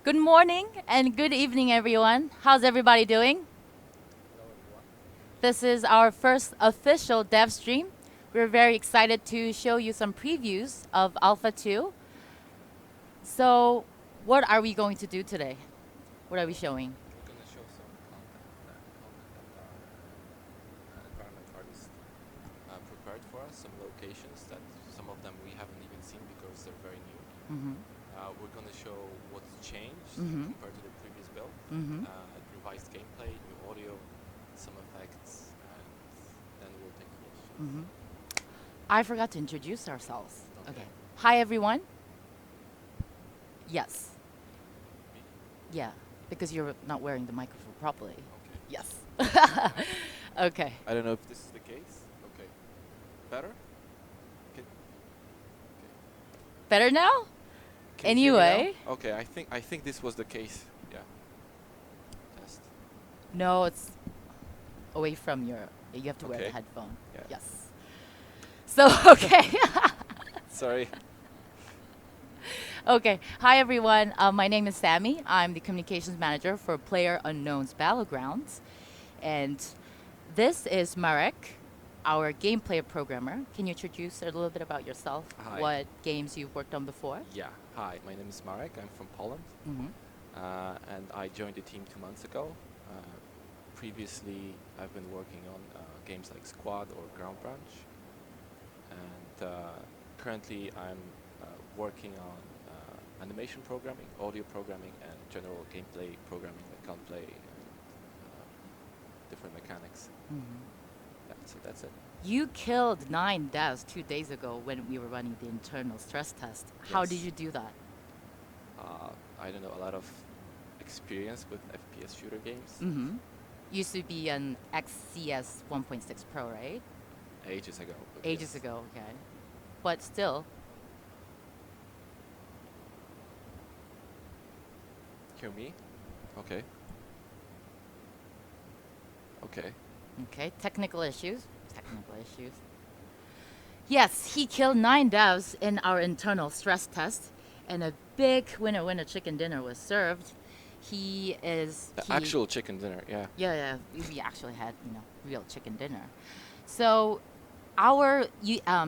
Good morning and good evening, everyone. How's everybody doing? This is our first official dev stream. We're very excited to show you some previews of Alpha 2. So, what are we going to do today? What are we showing? We're gonna show some content that our environment artists prepared for us, some locations that some of them we haven't even seen because they're very new. Mm-hmm. We're gonna show what's changed Mm-hmm. compared to the previous build, Mm-hmm. revised gameplay, new audio, some effects, and then we'll take questions. Mm-hmm. I forgot to introduce ourselves. Okay. Hi, everyone. Yes. Me? Yeah, because you're not wearing the microphone properly. Okay. Yes. Okay. I don't know if this is the case. Okay. Better? Okay. Better now? Can you hear me now? Anyway. Okay, I think this was the case. Yeah. Test. No, it's away from your. You have to wear the Okay. headphone. Yeah. Yes. So, okay. Sorry. Okay. Hi, everyone. My name is Sammie. I'm the communications manager for Playerunknown'S Battlegrounds. And this is Marek, our gameplay programmer. Can you introduce a little bit about yourself? Hi. What games you've worked on before? Yeah. Hi, my name is Marek. I'm from Poland, Mm-hmm. and I joined the team 2 months ago. Previously, I've been working on games like Squad or Ground Branch, and currently I'm working on animation programming, audio programming, and general gameplay programming like Gunplay and different mechanics. Mm-hmm. Yeah, so that's it. You killed 9 devs 2 days ago when we were running the internal stress test. How did Yes. you do that? I don't know, a lot of experience with FPS shooter games Mm-hmm. Used to be an XCS 1.6 Pro, right? ages ago. But Ages yes. ago, okay. But still, Hear me? Okay. Okay. okay, technical issues. Technical issues. Yes, he killed 9 devs in our internal stress test, and a big winner chicken dinner was served. He is. The he, actual chicken dinner, yeah. Yeah, we actually had, real chicken dinner. So, our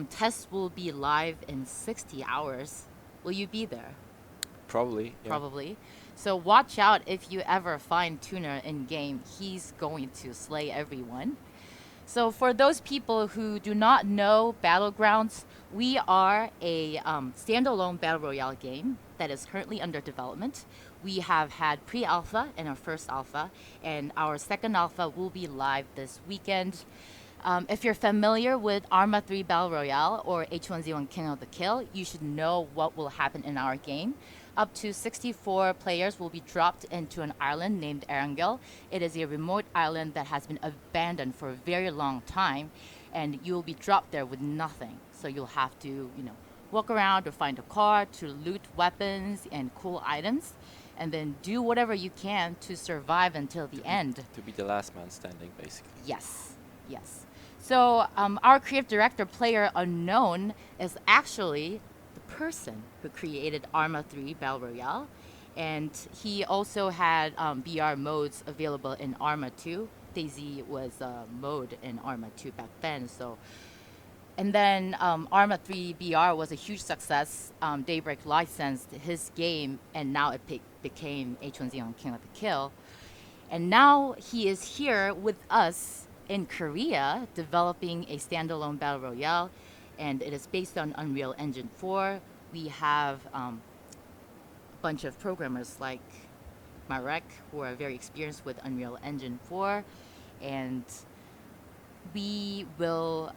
test will be live in 60 hours. Will you be there? Probably. Yeah. Probably. So watch out if you ever find Tuna in game. He's going to slay everyone. So for those people who do not know Battlegrounds, we are a standalone battle royale game that is currently under development. We have had pre-alpha and our first alpha, and our second alpha will be live this weekend. If you're familiar with Arma 3 Battle Royale or H1Z1 King of the Kill, you should know what will happen in our game. Up to 64 players will be dropped into an island named Erangel. It is a remote island that has been abandoned for a very long time, and you'll be dropped there with nothing. So you'll have to, walk around or find a car to loot weapons and cool items, and then do whatever you can to survive until the end. To be the last man standing, basically. Yes, yes. So our creative director, Player Unknown, is actually the person who created Arma 3 Battle Royale, and he also had BR modes available in Arma 2. DayZ was a mode in Arma 2 back then. So, and then Arma 3 BR was a huge success. Daybreak licensed his game, and now it became H1Z1 King of the Kill. And now he is here with us in Korea developing a standalone battle royale, and it is based on Unreal Engine 4. We have a bunch of programmers like Marek, who are very experienced with Unreal Engine 4, and we will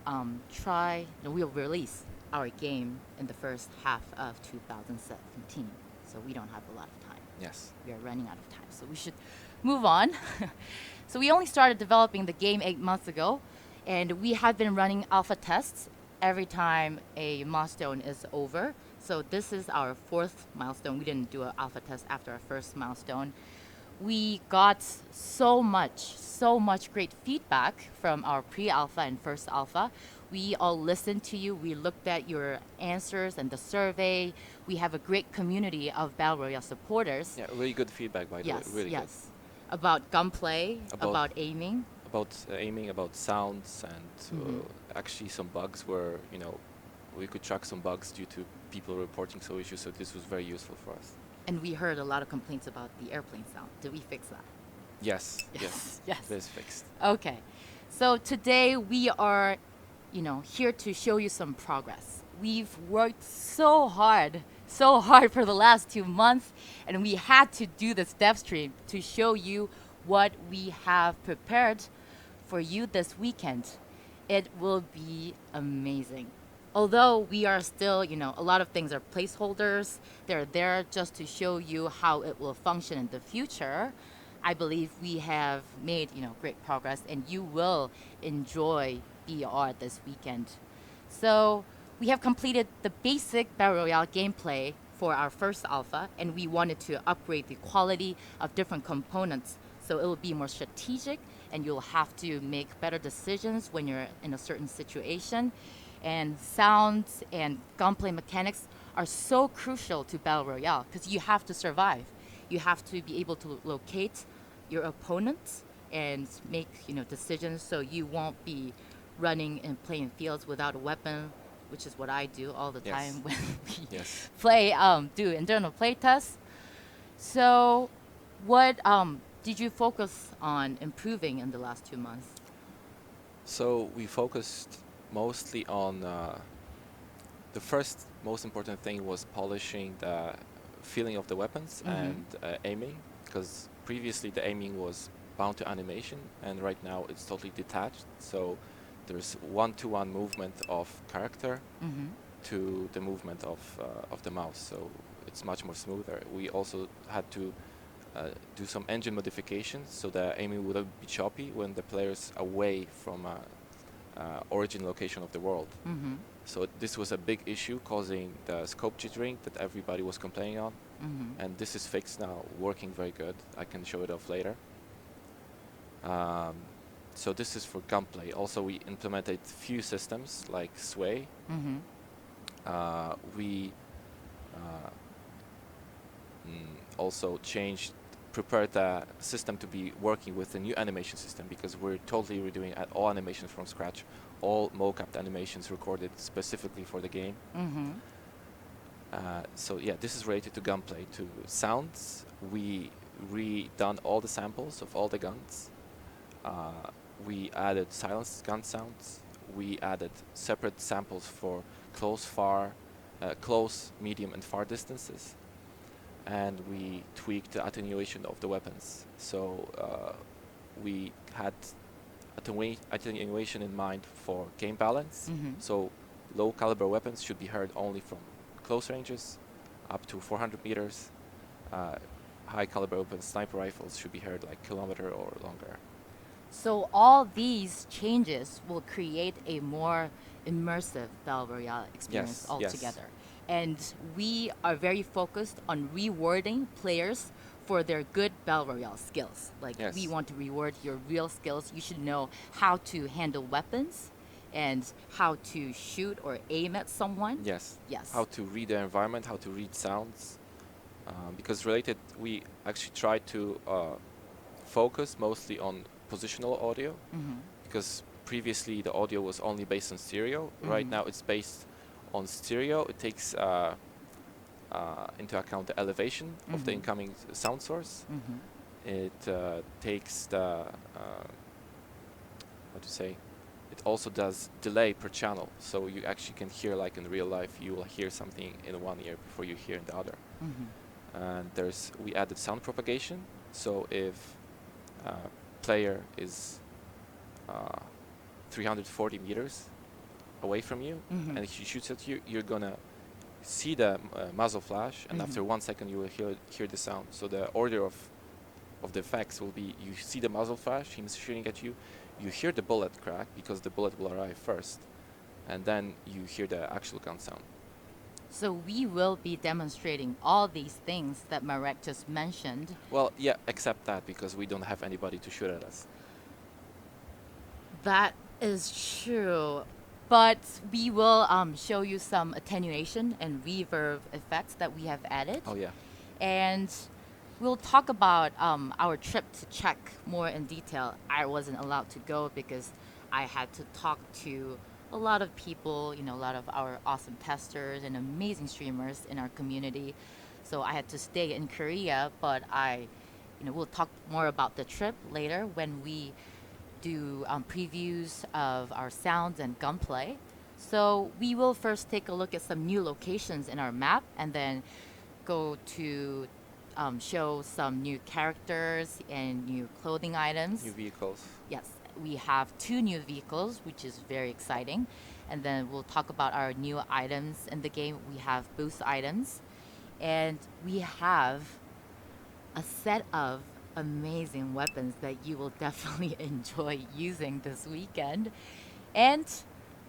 we'll release our game in the first half of 2017. So we don't have a lot of time. Yes. We are running out of time, so we should move on. So we only started developing the game 8 months ago, and we have been running alpha tests every time a milestone is over. So this is our 4th milestone. We didn't do an alpha test after our first milestone. We got so much great feedback from our pre-alpha and first alpha. We all listened to you. We looked at your answers and the survey. We have a great community of Battle Royale supporters. Yeah, really good feedback, by the way. Yes, Really good. yes. About gunplay, About about aiming. about aiming, about sounds, and Mhm. actually some bugs where we could track some bugs due to people reporting some issues. So this was very useful for us. And we heard a lot of complaints about the airplane sound. Did we fix that? Yes, Yes, yes. it is fixed. Okay. So today we are, here to show you some progress. We've worked so hard for the last 2 months, and we had to do this dev stream to show you what we have prepared for you this weekend. It will be amazing. Although we are still, a lot of things are placeholders. They're there just to show you how it will function in the future. I believe we have made, great progress, and you will enjoy BR this weekend. So we have completed the basic Battle Royale gameplay for our first alpha, and we wanted to upgrade the quality of different components so it will be more strategic, and you'll have to make better decisions when you're in a certain situation. And sounds and gunplay mechanics are so crucial to Battle Royale because you have to survive. You have to be able to locate your opponents and make decisions so you won't be running and playing fields without a weapon, which is what I do all the Yes. time when we Yes. do internal play tests. So, what did you focus on improving in the last 2 months? So we focused mostly on the first most important thing was polishing the feeling of the weapons and aiming, because previously the aiming was bound to animation, and right now it's totally detached. So there's one-to-one movement of character to the movement of the mouse. So it's much more smoother. We also had to do some engine modifications so the aiming wouldn't be choppy when the player's away from origin location of the world. So this was a big issue, causing the scope jittering that everybody was complaining on. And this is fixed now, working very good. I can show it off later. So this is for gunplay. Also, we implemented few systems like sway. We also prepared the system to be working with the new animation system, because we're totally redoing all animations from scratch, all mocap animations recorded specifically for the game. So yeah, this is related to gunplay. To sounds, we redone all the samples of all the guns. We added silenced gun sounds. We added separate samples for close, medium, and far distances. And we tweaked the attenuation of the weapons. So we had attenuation in mind for game balance. So low caliber weapons should be heard only from close ranges, up to 400 meters. High caliber weapons, sniper rifles, should be heard like kilometer or longer. So all these changes will create a more immersive Battle Royale experience Yes, altogether. And we are very focused on rewarding players for their good Battle Royale skills. Like, Yes. we want to reward your real skills. You should know how to handle weapons and how to shoot or aim at someone. Yes. Yes. How to read the environment, how to read sounds. Because we actually tried to focus mostly on positional audio, because previously the audio was only based on stereo. Right now it's based on stereo. It takes into account the elevation of the incoming sound source. It takes the it also does delay per channel, so you actually can hear, like in real life, you will hear something in one ear before you hear in the other. And we added sound propagation, so if a player is 340 meters away from you and he shoots at you, you're gonna see the muzzle flash, and after 1 second you will hear the sound. So the order of the effects will be: you see the muzzle flash, him shooting at you, you hear the bullet crack because the bullet will arrive first, and then you hear the actual gun sound. So we will be demonstrating all these things that Marek just mentioned. Well, yeah, except that, because we don't have anybody to shoot at us. That is true. But we will show you some attenuation and reverb effects that we have added. Oh yeah. And we'll talk about our trip to Czech more in detail. I wasn't allowed to go because I had to talk to a lot of people, a lot of our awesome testers and amazing streamers in our community. So I had to stay in Korea, but we'll talk more about the trip later when we do previews of our sounds and gunplay. So we will first take a look at some new locations in our map and then go to show some new characters and new clothing items. New vehicles. Yes, we have 2 new vehicles, which is very exciting. And then we'll talk about our new items in the game. We have boost items. And we have a set of amazing weapons that you will definitely enjoy using this weekend. And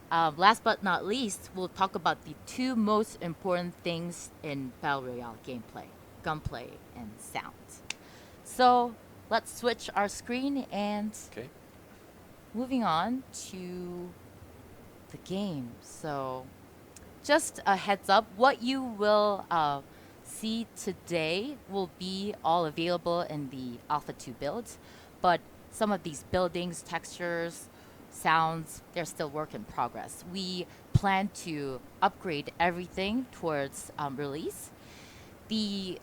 last but not least, we'll talk about the 2 most important things in Battle Royale gameplay, gunplay and sound. So let's switch our screen and Okay. moving on to the game. So just a heads up, what you will see today will be all available in the Alpha 2 builds, but some of these buildings, textures, sounds, they're still work in progress. We plan to upgrade everything towards release. The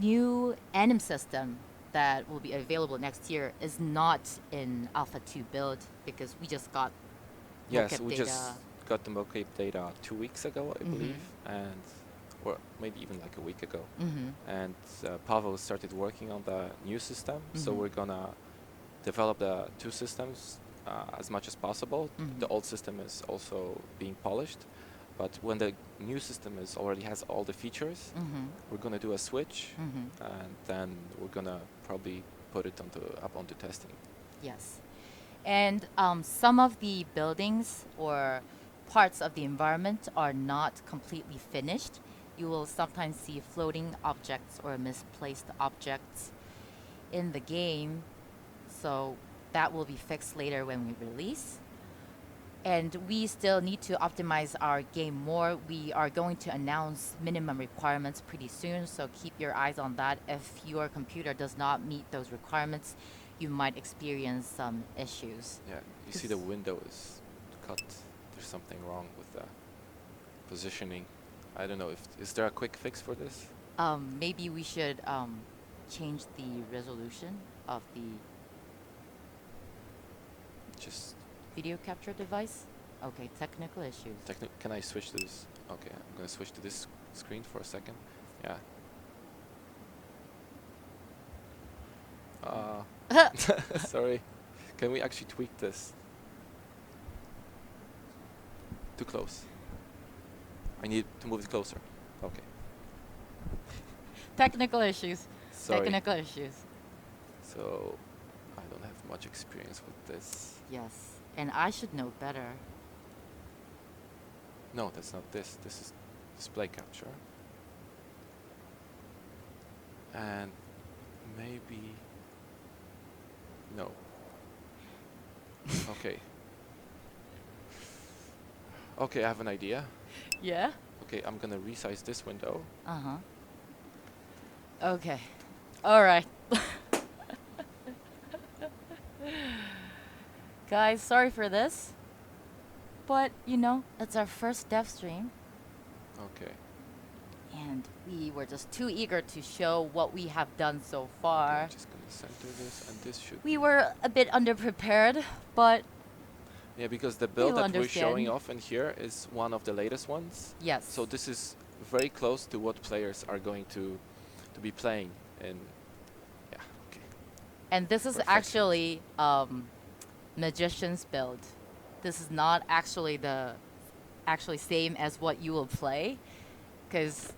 new anim system that will be available next year is not in Alpha 2 build because we just got Yes, mocap we data. just got the mocap data 2 weeks ago, I Mhm. believe, and or maybe even like a week ago. Mhm. And Pavel started working on the new system, so Mhm. we're gonna develop the 2 systems as much as possible. Mhm. The old system is also being polished, but when the new system is already has all the features, Mhm. we're gonna do a switch, Mhm. and then we're gonna probably put it up onto testing. Yes. And some of the buildings or parts of the environment are not completely finished. You will sometimes see floating objects or misplaced objects in the game. So that will be fixed later when we release. And we still need to optimize our game more. We are going to announce minimum requirements pretty soon, so keep your eyes on that. If your computer does not meet those requirements, you might experience some issues. Yeah, you see the window is cut. There's something wrong with the positioning. I don't know if is there a quick fix for this? Maybe we should change the resolution of the Just video capture device. Okay, technical issues. can I switch to this? Okay, I'm gonna switch to this screen for a second. Yeah. Sorry. Can we actually tweak this? Too close. I need to move it closer. Okay. Technical issues. Sorry. Technical issues. So I don't have much experience with this. Yes, and I should know better. No, that's not this. This is display capture. And maybe no. Okay. Okay, I have an idea. Yeah? Okay, I'm gonna resize this window. Uh-huh. Okay. All right. Guys, sorry for this. But, it's our first dev stream, Okay. and we were just too eager to show what we have done so Okay, far. I'm just gonna center this, and this should. We were a bit underprepared, but Yeah, because the build You'll that we're showing understand. off in here is one of the latest ones. yes. So this is very close to what players are going to be playing in. Yeah. Okay. And this is Perfection. actually magician's build. This is not actually same as what you will play, because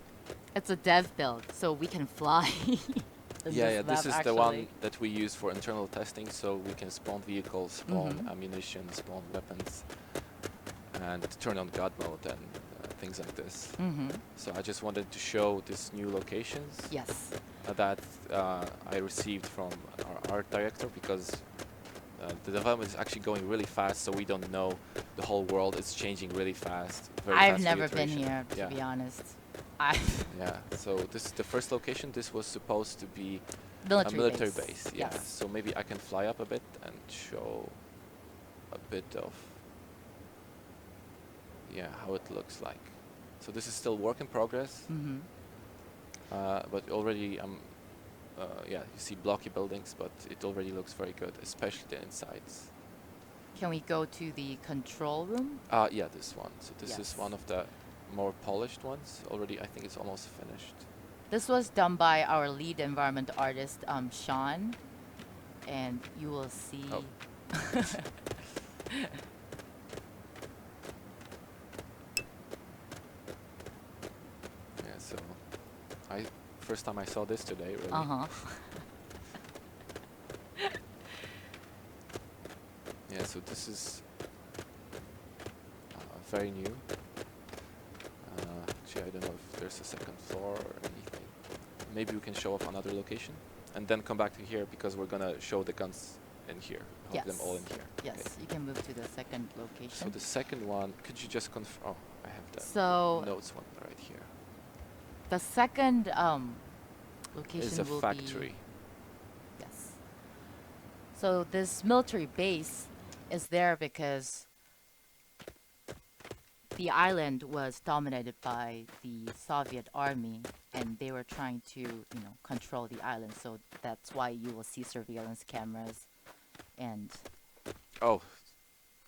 it's a dev build, so we can fly. in Yeah, map this is the one actually. that we use for internal testing, so we can spawn vehicles, spawn Mhm. ammunition, spawn weapons, and turn on God mode and things like this. Mm-hmm. So I just wanted to show these new locations Yes. that I received from our art director, because The development is actually going really fast, so we don't know. The whole world is changing really fast. Very I've fast never been reiteration. here, to Yeah. be honest. I Yeah. So this is the first location. This was supposed to be a military, military base. base. Yeah. Yes. So maybe I can fly up a bit and show a bit of how it looks like. So this is still work in progress. Mm-hmm. But already you see blocky buildings, but it already looks very good, especially the insides. Can we go to the control room? Yeah, this one. So this is Yes. one of the more polished ones. Already, I think it's almost finished. This was done by our lead environment artist, Sean, and you will see. Oh. Yeah, so first time I saw this today, really. Uh-huh. Yeah, so this is very new. Actually, I don't know if there's a second floor or anything. Maybe we can show off another location and then come back to here because we're gonna show the guns in here. Have them all in here. Yes, Okay. you can move to the second location. So the second one, could you just confirm? Oh, I have the So notes one right here. the second location Is a will factory. be yes. So this military base is there because the island was dominated by the Soviet army, and they were trying to, control the island. So that's why you will see surveillance cameras and Oh,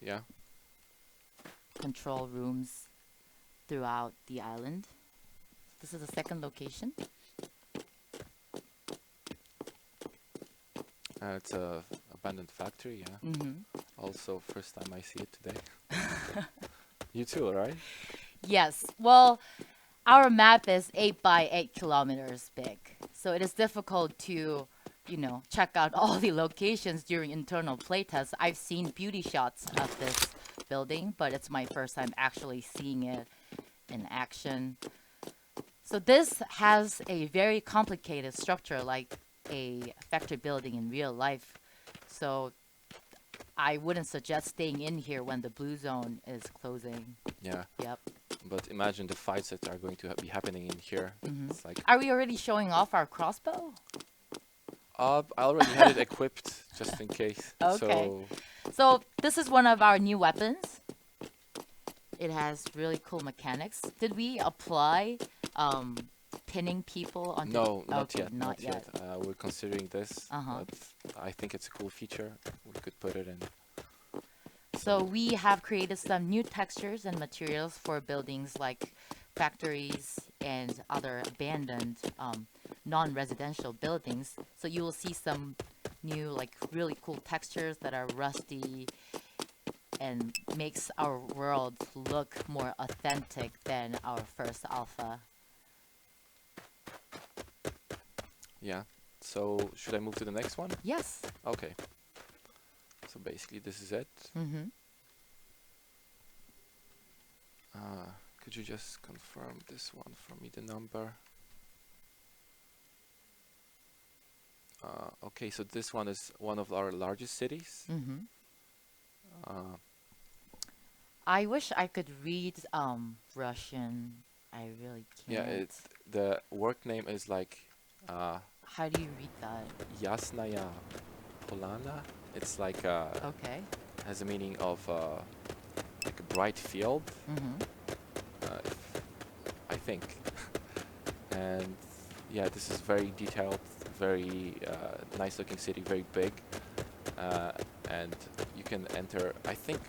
yeah. control rooms throughout the island. This is the second location. It's a abandoned factory, yeah. Mm-hmm. Also, first time I see it today. You too, right? Yes. Well, our map is 8 by 8 kilometers big. So it is difficult to, check out all the locations during internal playtests. I've seen beauty shots of this building, but it's my first time actually seeing it in action. So this has a very complicated structure, like a factory building in real life. So I wouldn't suggest staying in here when the blue zone is closing. Yeah. Yep. But imagine the fights that are going to be happening in here. Mhm. It's like Are we already showing off our crossbow? I already had it equipped just in case. Okay. So So this is one of our new weapons. It has really cool mechanics. Did we apply pinning people onto? no, not Okay, yet. not yet. We're considering this, Uh-huh. but I think it's a cool feature. We could put it in. So we have created some new textures and materials for buildings like factories and other abandoned non-residential buildings. So you will see some new, like, really cool textures that are rusty and makes our world look more authentic than our first alpha. Yeah. So should I move to the next one? Yes. Okay. So basically, this is it. Mm-hmm. Could you just confirm this one for me, the number? Okay, so this one is one of our largest cities. Mm-hmm. Uh, I wish I could read Russian. I really yeah, can't. the work name is like How do you read that? Yasnaya Polana. It's like Okay. has a meaning of like a bright field, Mm-hmm. I think. And yeah, this is very detailed, very nice looking city, very big, and you can enter, I think,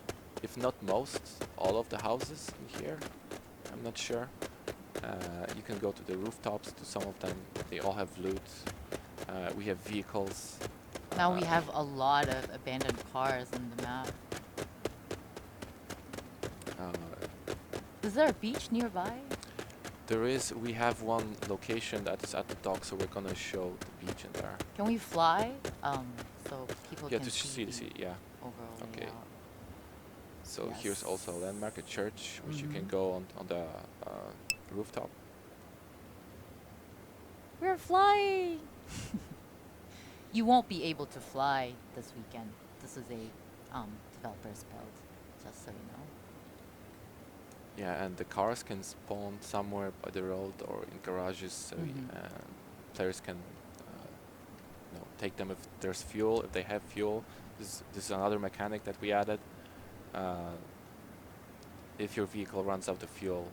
if not most, all of the houses in here. I'm not sure. You can go to the rooftops, to some of them. They all have loot. We have vehicles. Now we have a lot of abandoned cars in the map. Is there a beach nearby? We have one location that is at the dock, so we're gonna show the beach in there. Can we fly? So people Yeah, can to see the sea, yeah. overall Okay. layout. So here's also a landmark, a church, which you can Mhm. go on the rooftop. We're flying! You won't be able to fly this weekend. this is a developer's build, just so you know. Yeah, and the cars can spawn somewhere by the road or in garages, so players can take them if there's fuel, if they have fuel. This is another mechanic that we added. If your vehicle runs out of fuel,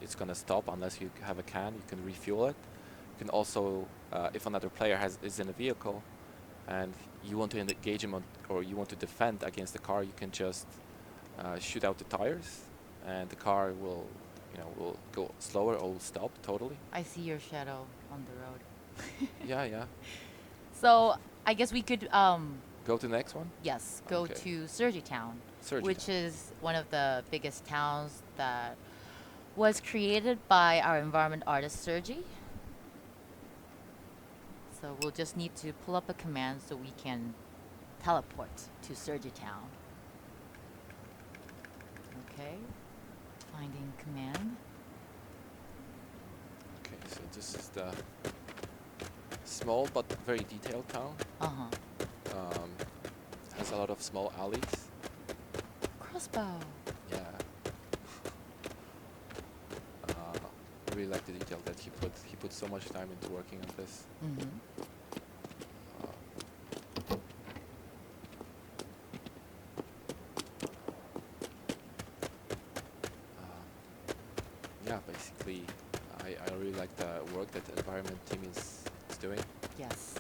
it's gonna stop unless you have a can. You can refuel it. You can also, if another player is in a vehicle, and you want to engage him or you want to defend against the car, you can just shoot out the tires, and the car will go slower or will stop totally. I see your shadow on the road. Yeah. So I guess we could Go to the next one? yes, go Okay. to Sergi-town, which Sergi-town. is one of the biggest towns that was created by our environment artist Sergi. So we'll just need to pull up a command so we can teleport to Sergi-town. Okay, finding command. Okay, so this is the small but very detailed town. Has a lot of small alleys. Crossbow. Yeah. I really like the detail that he put. He put so much time into working on this. Yeah, basically, I really like the work that the environment team is doing. Yes.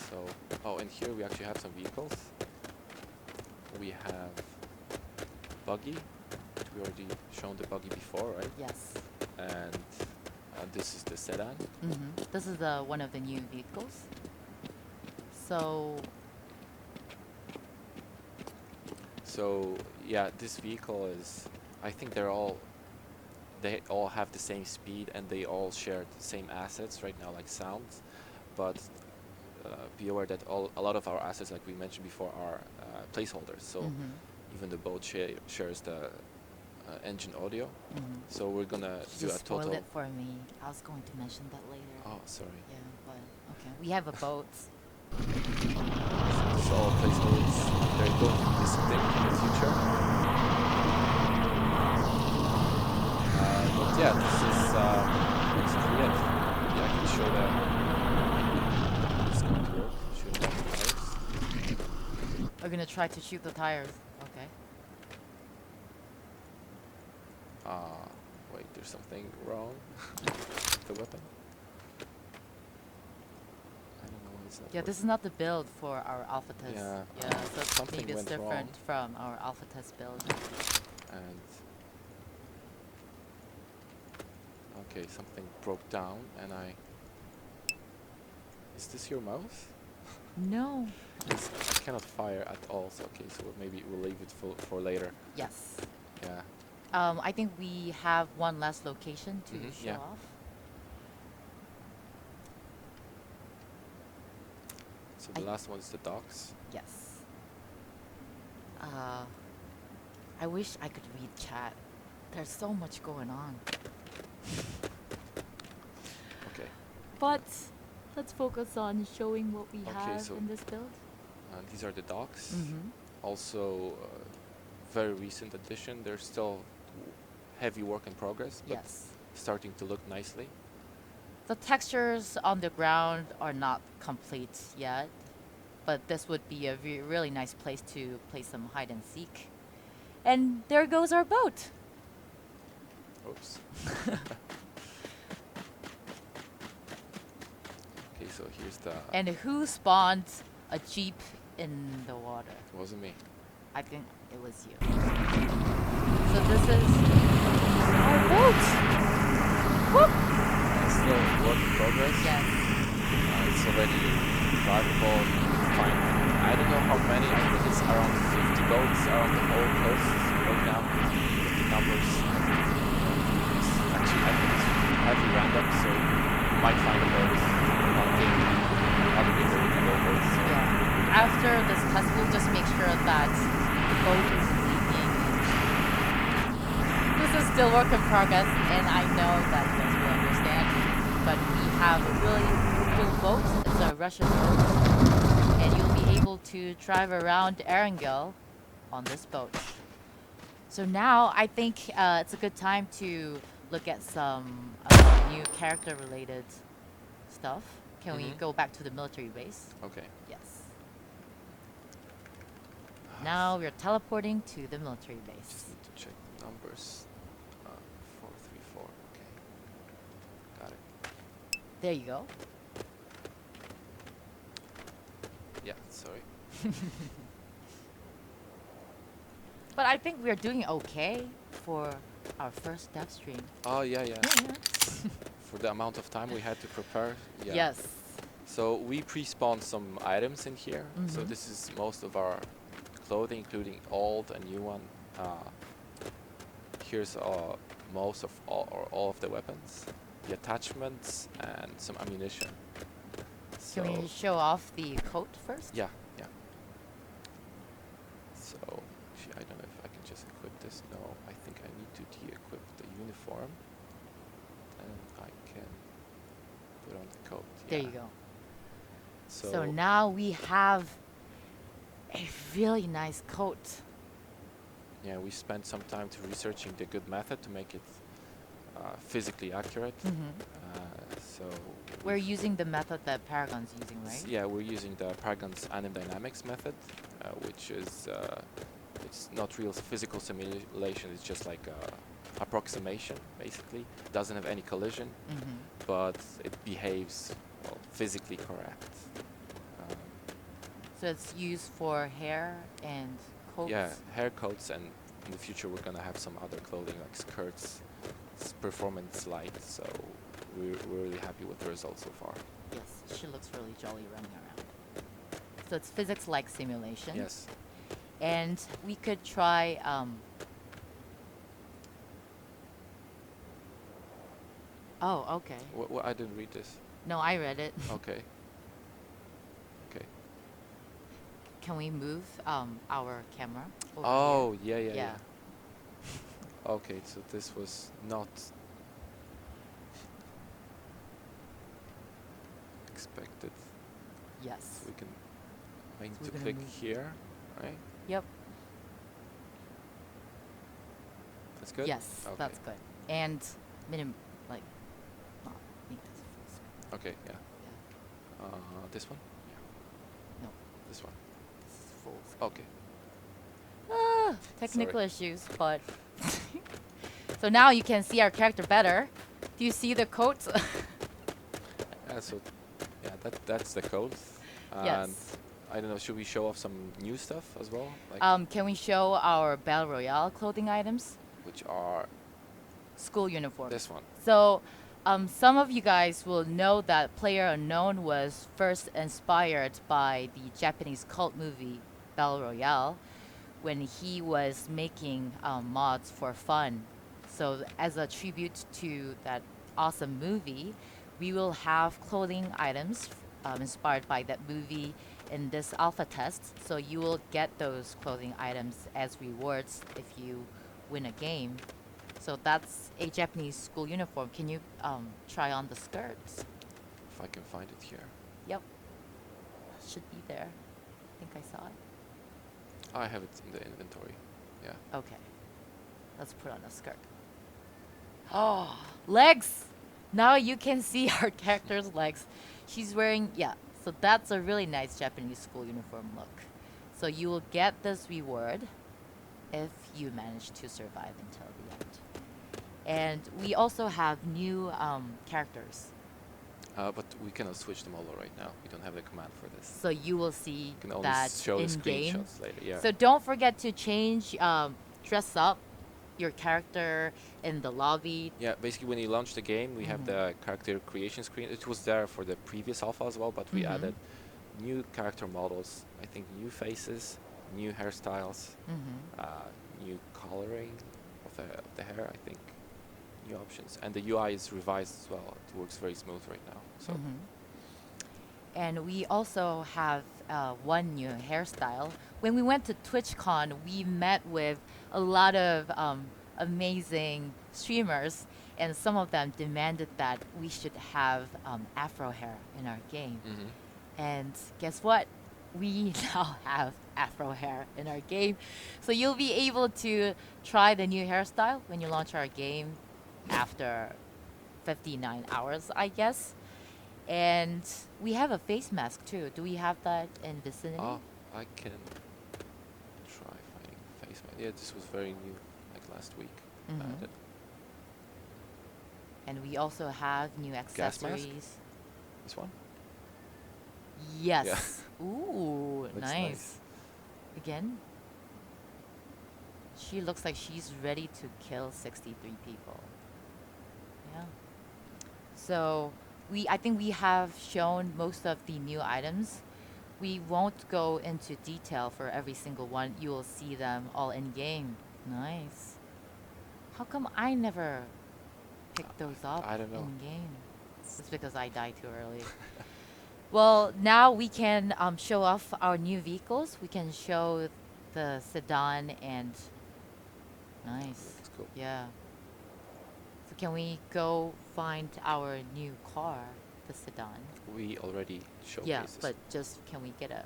So, and here we actually have some vehicles. We have buggy. We already shown the buggy before, right? Yes. And this is the sedan. This is one of the new vehicles. So yeah, this vehicle is. I think they all have the same speed and they all share the same assets right now, like sounds. But be aware that a lot of our assets, like we mentioned before, are placeholders. So even the boat shares the engine audio. So we're gonna do just a total. spoiled it for me. I was going to mention that later. Oh, sorry. Yeah, but okay. We have a boat. This is all placeholders. They're going to be missing in the future. But yeah, this is basically it. Yeah, I can show that it's going to work. Shooting off the tires. We're gonna try to shoot the tires. Okay. Wait, there's something wrong with the weapon. I don't know why it's not Yeah, this is not the build for our alpha test. Yeah, so something maybe it's went different wrong. from our alpha test build. And okay, something broke down, and Is this your mouse? No. I cannot fire at all. So okay, so maybe we'll leave it for later. Yes. Yeah. I think we have one last location to show yeah. off. So the last one is the docks. Yes. I wish I could read chat. There's so much going on. Okay. But let's focus on showing what we Okay, have so in this build. These are the docks. Mm-hmm. Also, very recent addition. There's still heavy work in progress, but Yes. starting to look nicely. The textures on the ground are not complete yet, but this would be a really nice place to play some hide and seek. And there goes our boat. Oops. Okay, so here's the. And who spawned a jeep in the water? It wasn't me. I think it was you. So this is our boat. Whoop! It's still work in progress. Yes. It's already drivable. You can find, I don't know how many. I think it's around 50 boats around the whole coast right now. The numbers. Actually, I think it's heavy random, so you might find a boat. Other people will go boats. So. Yeah. After this test, we'll just make sure that the boat is leaking. This is still work in progress, and I know that you guys will understand. But we have a really cool boat. It's a Russian boat, and you'll be able to drive around Erangel on this boat. So now I think it's a good time to look at some new character-related stuff. Can we go back to the military base? Okay. Yes. Now we're teleporting to the military base. Just need to check the numbers. 434. Okay. Got it. There you go. Yeah. Sorry. But I think we're doing okay for our first dev stream. Oh yeah. For the amount of time we had to prepare. Yeah. Yes. So we pre-spawned some items in here. So Mhm. this is most of our clothing, including old and new one. Here's most of all of the weapons, the attachments, and some ammunition. Can we show off the coat first? Yeah. So actually, I don't know if I can just equip this. No, I think I need to de-equip the uniform, and I can put on the coat. There Yeah. you go. So, So now we have a really nice coat. yeah, we spent some time to researching the good method to make it physically accurate. So We're using the method that Paragon's using, right? yeah, we're using the Paragon's anim dynamics method, which is it's not real physical simulation. It's just like approximation, basically. Doesn't have any collision, but it behaves physically correct. So it's used for hair and coats. Yeah, hair coats, and in the future we're gonna have some other clothing like skirts. It's performance light, so we're really happy with the results so far. Yes, she looks really jolly running around. So it's physics-like simulation. Yes. And we could try. Oh, okay. I didn't read this. No, I read it. Okay. Okay. Can we move our camera? Over Oh, here? yeah. Okay, so this was not expected. Yes. So I need So to we're gonna click move. here, right? Yep. That's good? Yes, Okay. that's good. And like, not make this full screen. Okay, yeah. Yeah. This one? No, This one. this is full screen. Okay. Technical issues, but so now you can see our character better. Do you see the coat? Yeah, so that's the code. And Yes. I don't know, should we show off some new stuff as well? Like Can we show our Battle Royale clothing items? which are School uniform. this one. So, some of you guys will know that PlayerUnknown was first inspired by the Japanese cult movie Battle Royale when he was making mods for fun. So, as a tribute to that awesome movie, we will have clothing items inspired by that movie in this alpha test. So, you will get those clothing items as rewards if you win a game. So that's a Japanese school uniform. Can you try on the skirts? If I can find it here. Yep. Should be there. I think I saw it. I have it in the inventory. Yeah. Okay. Let's put on a skirt. Oh, legs! Now you can see our character's legs. She's wearing, yeah, so that's a really nice Japanese school uniform look. So you will get this reward if you manage to survive until the end. And we also have new characters. But we cannot switch them all right now. We don't have the command for this. So you will see We can only that show the in game. screenshots later. Yeah. So don't forget to change, dress up your character in the lobby. Yeah, basically when you launch the game, we have the character creation screen. It was there for the previous alpha as well, but we added new character models. I think new faces, new hairstyles, new coloring of the hair, I think. New options. And the UI is revised as well. It works very smooth right now. So And we also have one new hairstyle. When we went to TwitchCon, we met with a lot of amazing streamers, and some of them demanded that we should have afro hair in our game. And guess what? we now have afro hair in our game. So you'll be able to try the new hairstyle when you launch our game after 59 hours, I guess. And we have a face mask too. Do we have that in vicinity? Oh, I can try finding face mask. Yeah, this was very new, like last week. Hmm. The And we also have new gas mask. accessories. This one. Yeah, Yes. Ooh, looks nice. nice. Again, she looks like she's ready to kill 63 people. Yeah. So I think we have shown most of the new items. We won't go into detail for every single one. You will see them all in game. Nice. How come I never picked those up I don't know. in game? It's because I died too early. Well, now we can show off our new vehicles. We can show the sedan and nice. Looks cool. Yeah. So can we go find our new car, the sedan? We already Yeah, showcased this. but just can we get a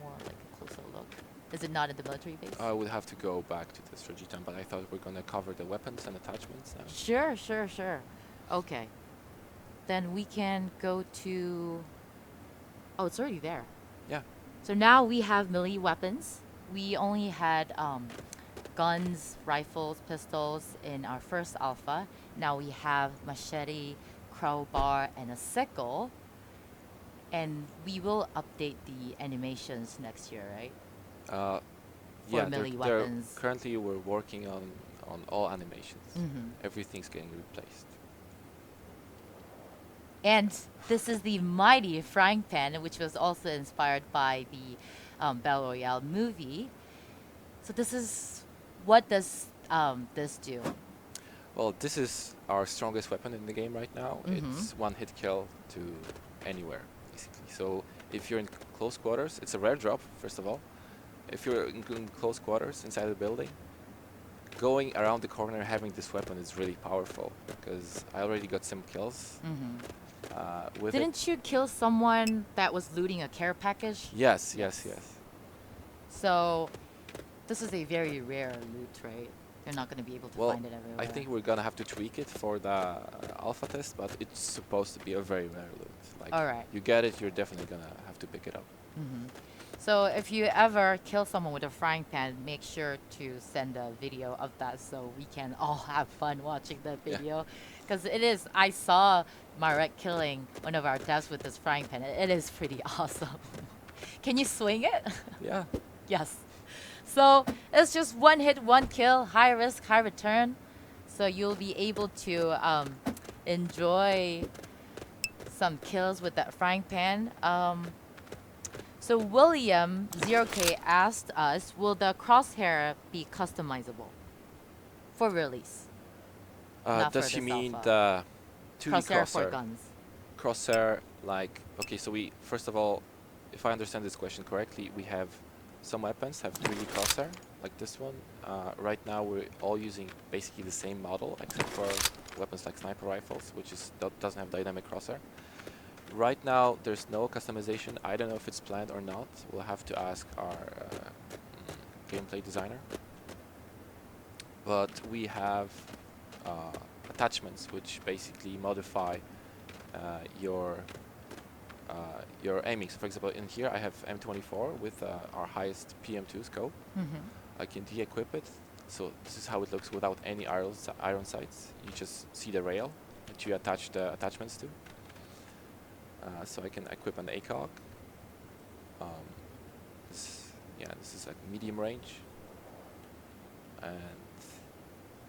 more like a closer look? Is it not in the military base? I would have to go back to the strategy time, but I thought we're gonna cover the weapons and attachments now. Sure, sure, sure. Okay. Then we can go to. Oh, it's already there. Yeah. So now we have melee weapons. We only had guns, rifles, pistols in our first alpha. Now we have machete, crowbar, and a sickle. And we will update the animations next year, right? Uh, For yeah, melee they're weapons. currently we're working on all animations. Hmm. Everything's getting replaced. And this is the mighty frying pan, which was also inspired by the Battle Royale movie. So this is what does this do? Well, this is our strongest weapon in the game right now. Mm-hmm. It's one hit kill to anywhere, basically. So if you're in close quarters, it's a rare drop, first of all. If you're in close quarters inside the building, going around the corner having this weapon is really powerful because I already got some kills Mm-hmm. with it. Didn't you kill someone that was looting a care package? Yes, Yes. yes, yes. So this is a very rare loot, right? You're not going to be able to Well, find it everywhere. I think we're gonna have to tweak it for the alpha test, but it's supposed to be a very rare loot. Like, All right. you get it, you're definitely gonna have to pick it up. Mm-hmm. So if you ever kill someone with a frying pan, make sure to send a video of that so we can all have fun watching the Yeah. video. Because it is, I saw Marek killing one of our devs with his frying pan. It is pretty awesome. Can you swing it? Yeah. Yes. So it's just one hit, one kill, high risk, high return. So you'll be able to enjoy some kills with that frying pan. So William 0K asked us, will the crosshair be customizable for release? Not Does for she this mean alpha. the 2D Crosshair for crosshair? guns. Crosshair, like, okay, so we, first of all, if I understand this question correctly, we have some weapons have 3D crosshair, like this one. Right now we're all using basically the same model, except for weapons like sniper rifles, which doesn't have dynamic crosshair. Right now there's no customization. I don't know if it's planned or not. We'll have to ask our gameplay designer. But we have attachments which basically modify your aiming. So for example, in here I have M24 with our highest PM2 scope. Mm-hmm. I can de-equip it. So this is how it looks without any iron sights. You just see the rail that you attach the attachments to. So I can equip an ACOG. This is like medium range. And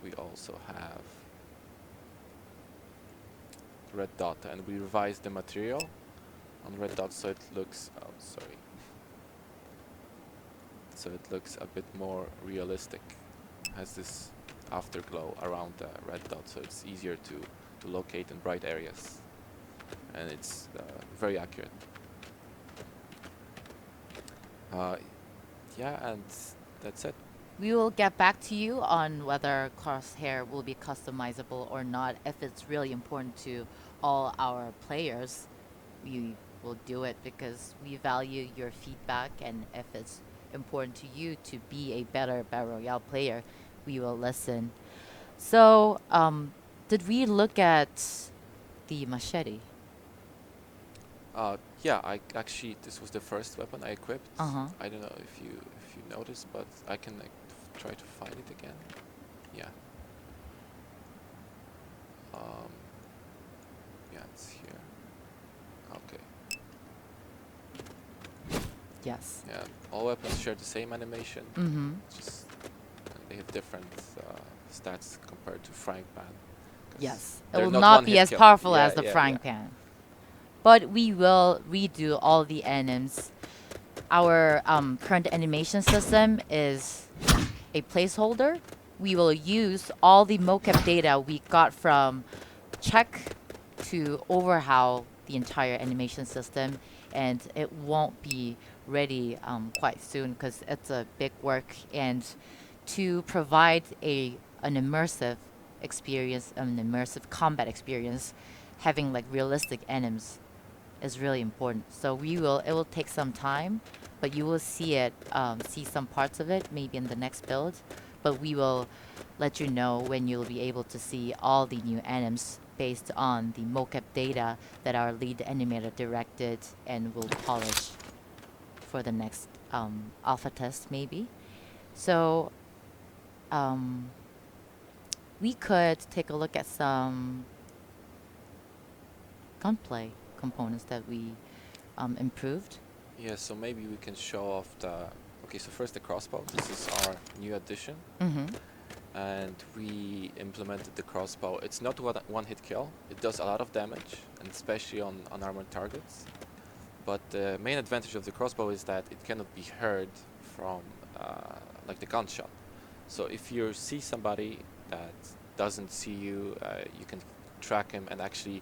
we also have red dot, and we revised the material on red dot so it looks, so it looks a bit more realistic. Has this afterglow around the red dot, so it's easier to locate in bright areas, and it's very accurate. Yeah, and that's it. We will get back to you on whether crosshair will be customizable or not. If it's really important to all our players, we we'll do it because we value your feedback, and if it's important to you to be a better Battle Royale player, we will listen. So, did we look at the machete? Yeah, I actually this was the first weapon I equipped. Uh huh. I don't know if you noticed, but I can like try to find it again. Yeah. Um, yeah, it's here. Okay. Yes. Yeah, all weapons share the same animation. Mm-hmm. Just they have different stats compared to frying pan. 'Cause Yes. It they're will not not one be hit as kill. powerful Yeah, as the yeah, frying yeah. pan. But we will redo all the anims. Our current animation system is a placeholder. We will use all the mocap data we got from check to overhaul the entire animation system, and it won't be ready quite soon because it's a big work. And to provide an immersive experience, an immersive combat experience, having like realistic enemies is really important. So it will take some time, but you will see some parts of it maybe in the next build. But we will let you know when you'll be able to see all the new animes based on the mocap data that our lead animator directed and will polish for the next alpha test maybe. So um, we could take a look at some gunplay components that we improved. Yeah, so maybe we can show off the. Okay, so first the crossbow. This is our new addition, Mm-hmm. and we implemented the crossbow. It's not one hit kill. It does a lot of damage, and especially on unarmored targets. But the main advantage of the crossbow is that it cannot be heard from like the gunshot. So if you see somebody that doesn't see you, you can track him, and actually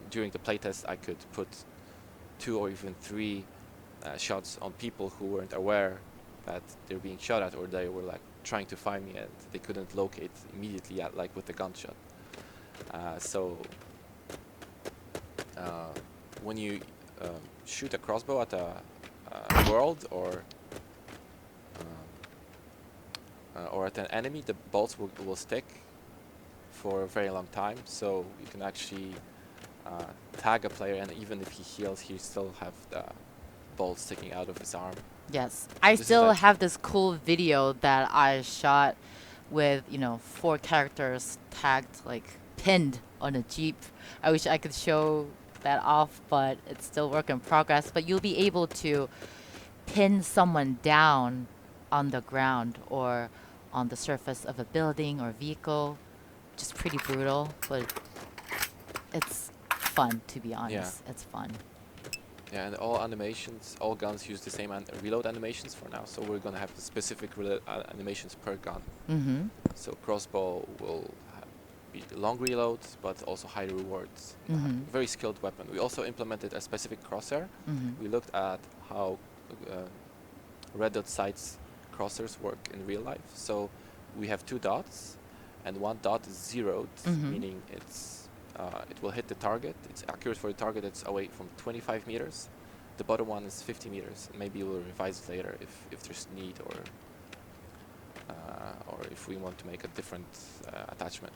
during the playtest I could put 2 or even 3 shots on people who weren't aware that they're being shot at, or they were like trying to find me and they couldn't locate immediately at, like with the gunshot. So when you shoot a crossbow at a world or at an enemy, the bolts will stick for a very long time. So you can actually tag a player, and even if he heals, he still have the bolt sticking out of his arm. Yes, I This is still like have this cool video that I shot with 4 characters tagged, like pinned on a jeep. I wish I could show that off, but it's still work in progress. But you'll be able to pin someone down on the ground or on the surface of a building or vehicle. Just pretty brutal, but it's fun, to be honest. It's fun. yeah, and all animations, all guns use the same reload animations for now. So we're gonna have the specific animations per gun. Mm-hmm. So crossbow will be long reloads, but also high rewards. Mm-hmm. Very skilled weapon. We also implemented a specific crosshair. Mm-hmm. We looked at how red dot sights crosshairs work in real life. So we have 2 dots, and 1 dot is zeroed, Mhm. meaning it will hit the target. It's accurate for the target that's away from 25 meters. The bottom one is 50 meters. Maybe we'll revise it later if there's need, or if we want to make a different attachment.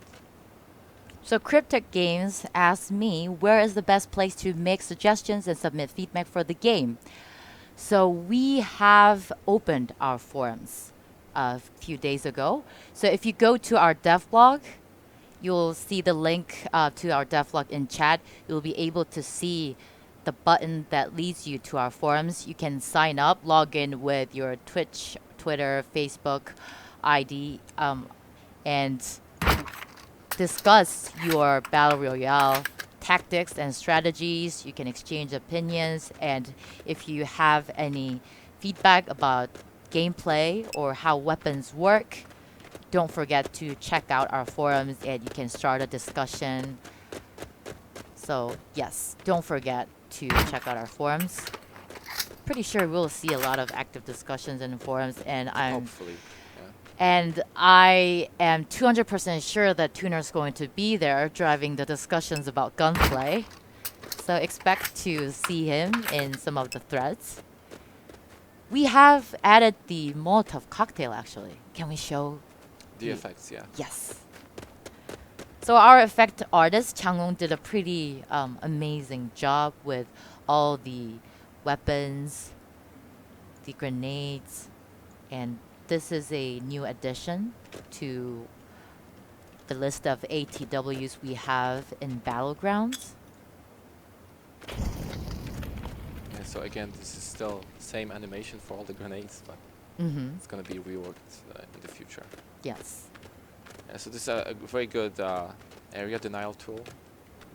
So Cryptic Games asked me, where is the best place to make suggestions and submit feedback for the game? So we have opened our forums a few days ago. So if you go to our dev blog, you'll see the link to our dev blog in chat. You'll be able to see the button that leads you to our forums. You can sign up, log in with your Twitch, Twitter, Facebook ID, and discuss your Battle Royale tactics and strategies. You can exchange opinions, and if you have any feedback about gameplay or how weapons work, don't forget to check out our forums and you can start a discussion. So yes, don't forget to check out our forums. Pretty sure we'll see a lot of active discussions in the forums, and Hopefully, I am 200% sure that Tuner's going to be there driving the discussions about gunplay. So expect to see him in some of the threads. We have added the Molotov cocktail actually. Can we show? The effects, yeah. Yes. So our effect artist Chang-Won did a pretty amazing job with all the weapons, the grenades, and this is a new addition to the list of ATWs we have in Battlegrounds. Yeah, so again, this is still same animation for all the grenades, but Mm-hmm. it's going to be reworked in the future. Yes. Yeah, so this is a very good area denial tool.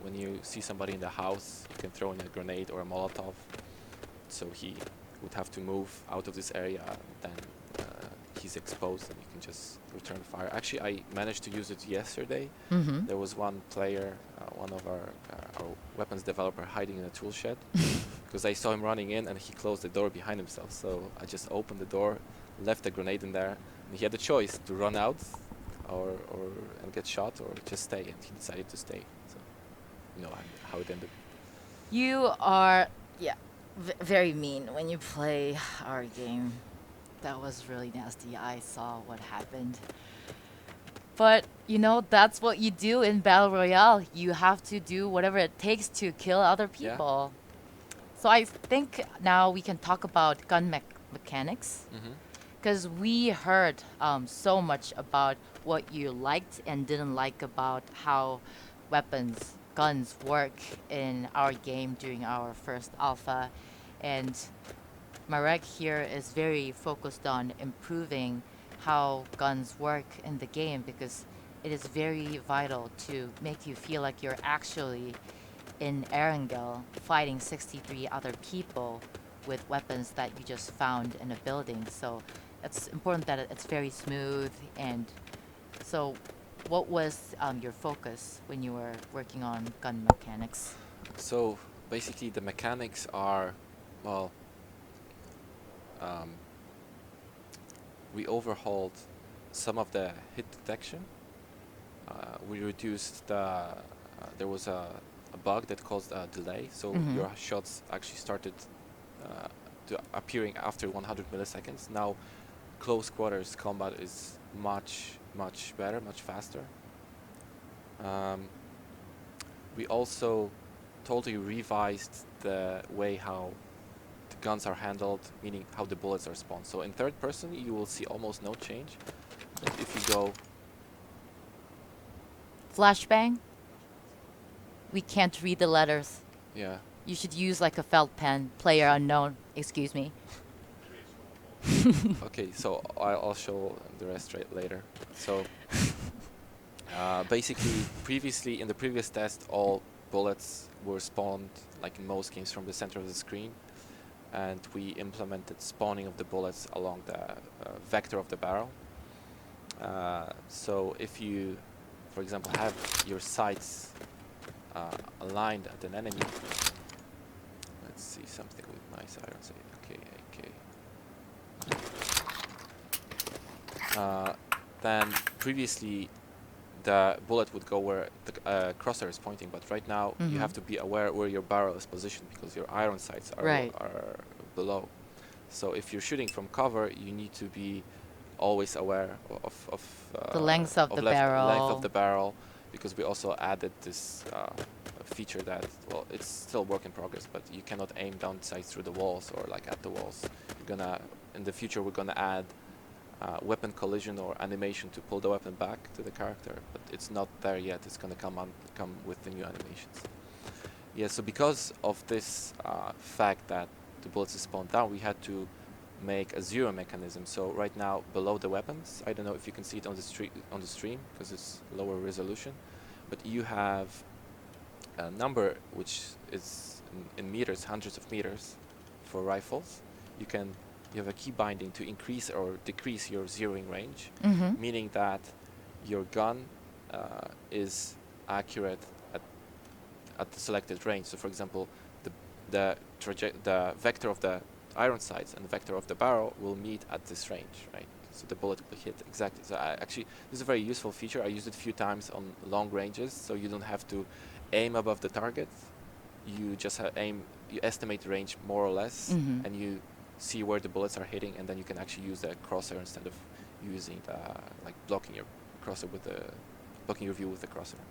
When you see somebody in the house, you can throw in a grenade or a Molotov, so he would have to move out of this area, then he's exposed and you can just return fire. Actually, I managed to use it yesterday. Mm-hmm. There was one player, one of our weapons developer, hiding in a tool shed because I saw him running in and he closed the door behind himself. So I just opened the door, left a grenade in there, and he had the choice to run out or and get shot or just stay, and he decided to stay. So you know how it ended. You are, yeah, very mean when you play our game. That was really nasty. I saw what happened. But, you know, that's what you do in Battle Royale. You have to do whatever it takes to kill other Yeah. people. So I think now we can talk about gun mechanics. Mm-hmm. Because we heard so much about what you liked and didn't like about how guns work in our game during our first alpha. And Marek here is very focused on improving how guns work in the game because it is very vital to make you feel like you're actually in Erangel fighting 63 other people with weapons that you just found in a building. So it's important that it's very smooth. And so what was your focus when you were working on gun mechanics? So basically, the mechanics are, well, we overhauled some of the hit detection. We reduced there was a bug that caused a delay, so your shots actually started appearing after 100 milliseconds. Now, close quarters combat is much better, much faster. We also totally revised the way how the guns are handled, meaning how the bullets are spawned. So in third person, you will see almost no change. But if you go, Flashbang? We can't read the letters. yeah, You should use like a felt pen. Player unknown. Excuse me. okay, so I'll show the rest later. So basically, previously in the previous test, all bullets were spawned, like in most games, from the center of the screen, and we implemented spawning of the bullets along the vector of the barrel. So if you, for example, have your sights aligned at an enemy, let's see something with nice iron sight. Okay, then previously the bullet would go where the crosshair is pointing, but right now you have to be aware where your barrel is positioned because your iron sights are below. So if you're shooting from cover, you need to be always aware of the length of the barrel. Length of the barrel, because we also added this feature that, well, it's still work in progress, but you cannot aim down sights through the walls or like at the walls. In the future, we're gonna add weapon collision or animation to pull the weapon back to the character, but it's not there yet. It's gonna come with the new animations. Yeah, so because of this fact that the bullets is spawned down, we had to make a zero mechanism. So right now, below the weapons, I don't know if you can see it on the stream because it's lower resolution, but you have a number which is in meters, hundreds of meters for rifles. You have a key binding to increase or decrease your zeroing range, meaning that your gun is accurate at the selected range. So, for example, the vector of the iron sights and the vector of the barrel will meet at this range, right? So the bullet will hit exactly. So actually, this is a very useful feature. I used it a few times on long ranges, so you don't have to aim above the target. you just aim, you estimate the range more or less, Mm-hmm. and you see where the bullets are hitting, and then you can actually use the crosshair instead of using the, like blocking your crosshair with the blocking your view with the crosshair.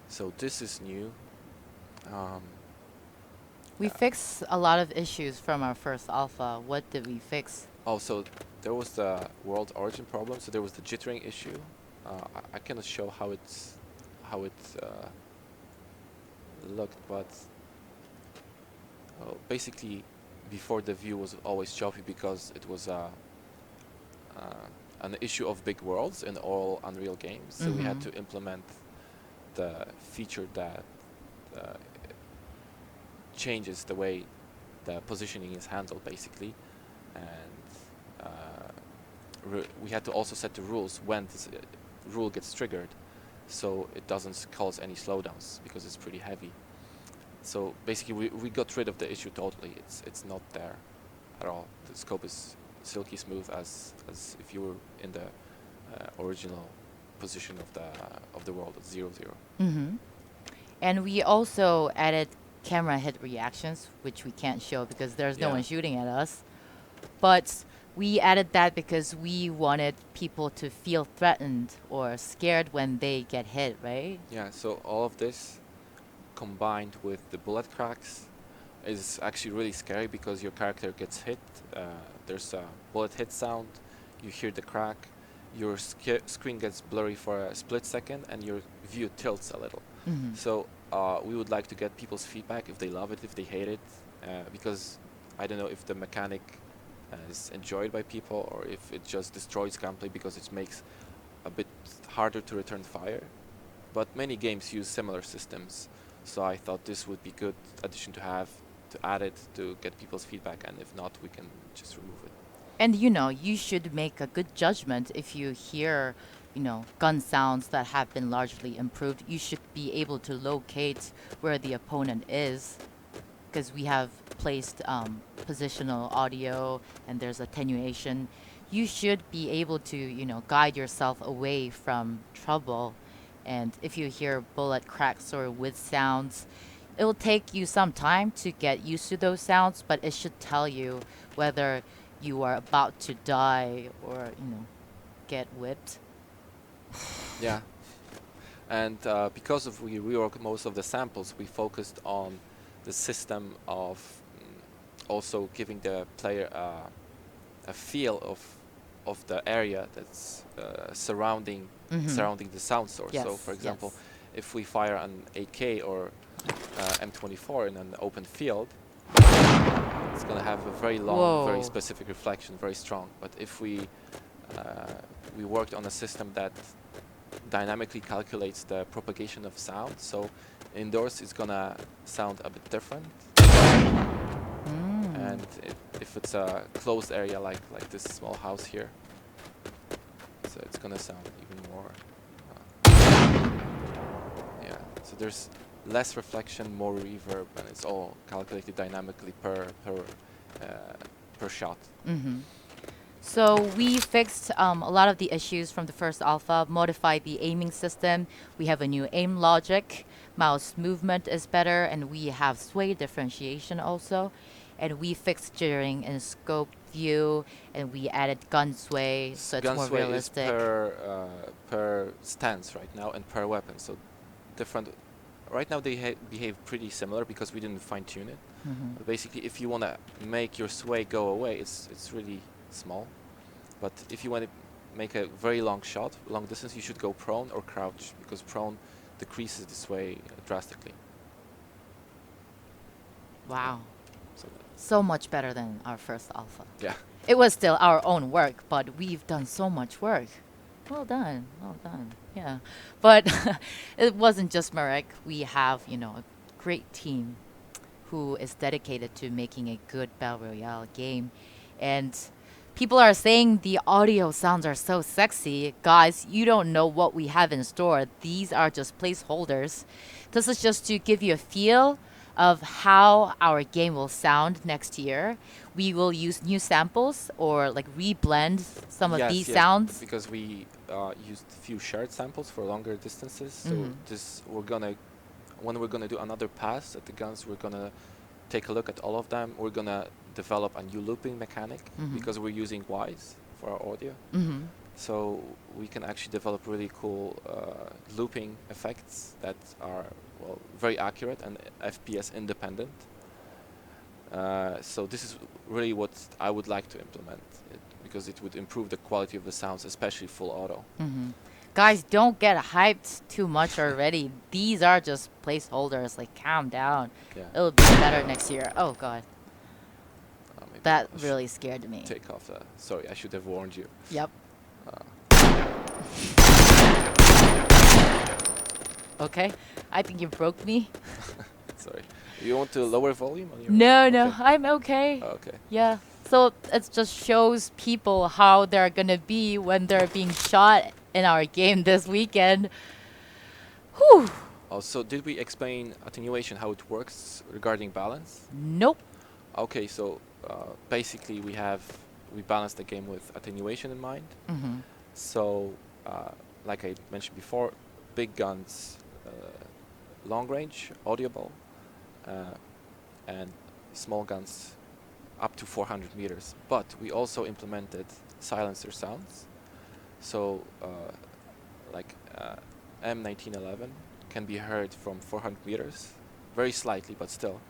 So this is new. Um, We yeah. fixed a lot of issues from our first alpha. What did we fix? Oh, so there was the world origin problem. So there was the jittering issue. I cannot show how it looked, but basically before the view was always choppy because it was an issue of big worlds in all Unreal games. So we had Mm-hmm. to implement the feature that uh, changes the way the positioning is handled, basically, and we had to also set the rules when this rule gets triggered, so it doesn't cause any slowdowns because it's pretty heavy. So basically, we got rid of the issue totally. It's not there at all. The scope is silky smooth as if you were in the original position of the world at 0, 0. Mm-hmm. And we also added camera hit reactions, which we can't show because there's no Yeah. one shooting at us. But we added that because we wanted people to feel threatened or scared when they get hit, right? Yeah. So all of this combined with the bullet cracks is actually really scary because your character gets hit. There's a bullet hit sound. You hear the crack. Your screen gets blurry for a split second, and your view tilts a little. Mm-hmm. So we would like to get people's feedback if they love it, if they hate it, because I don't know if the mechanic is enjoyed by people or if it just destroys gameplay because it makes a bit harder to return fire. But many games use similar systems, so I thought this would be good addition to have, to add it to get people's feedback, and if not, we can just remove it. And you should make a good judgment if you hear, gun sounds that have been largely improved. You should be able to locate where the opponent is because we have placed positional audio and there's attenuation. You should be able to, guide yourself away from trouble. And if you hear bullet cracks or with sounds, it will take you some time to get used to those sounds, but it should tell you whether you are about to die or, get whipped. Yeah, and because of we reworked most of the samples, we focused on the system of also giving the player a feel of the area that's surrounding Mm-hmm. the sound source. So, for Yes, example, yes. if we fire an AK or M24 in an open field, it's gonna have a very long, very Whoa. specific reflection, very strong. But if we worked on a system that dynamically calculates the propagation of sound, so indoors it's gonna sound a bit different, Mm. and if it's a closed area like this small house here, so it's gonna sound even more. Yeah, so there's less reflection, more reverb, and it's all calculated dynamically per shot. Mm-hmm. So we fixed a lot of the issues from the first alpha, modified the aiming system. We have a new aim logic. Mouse movement is better, and we have sway differentiation also. And we fixed jittering in scope view, and we added gun sway, so it's Gun more sway is realistic. per stance right now and per weapon, so different. Right now they behave pretty similar because we didn't fine tune it. Mm-hmm. But basically, if you want to make your sway go away, it's really small. But if you want to make a very long shot, long distance, you should go prone or crouch because prone decreases the sway drastically. Wow. So So much better than our first alpha. yeah, It was still our own work, but we've done so much work. Well done. Well done. Yeah. But it wasn't just Marek. We have, a great team who is dedicated to making a good Battle Royale game. And people are saying the audio sounds are so sexy. Guys, you don't know what we have in store. These are just placeholders. This is just to give you a feel of how our game will sound next year. We will use new samples or like reblend some of these yes, sounds. because we used few shared samples for longer distances. So Mhm. we're gonna when we're gonna do another pass at the guns, we're gonna take a look at all of them. We're gonna develop a new looping mechanic because we're using Wise for our audio. So we can actually develop really cool looping effects that are, well, very accurate and FPS independent. So this is really what I would like to implement, because it would improve the quality of the sounds, especially full auto. Guys, don't get hyped too much already. These are just placeholders. Like, calm down. Yeah. It'll be better next year. Oh God, Maybe that I should really scared me. take off the. Sorry, I should have warned you. Yep. Okay, I think you broke me. Sorry. You want to lower volume on your? No, no, Okay. I'm okay. Oh, okay. Yeah. So it just shows people how they're gonna be when they're being shot in our game this weekend. Whew. Also, did we explain attenuation, how it works regarding balance? Nope. Okay, so basically we balance the game with attenuation in mind. So, like I mentioned before, big guns, long range, audible, and small guns up to 400 meters. But we also implemented silencer sounds. So, like M1911 can be heard from 400 meters, very slightly, but still.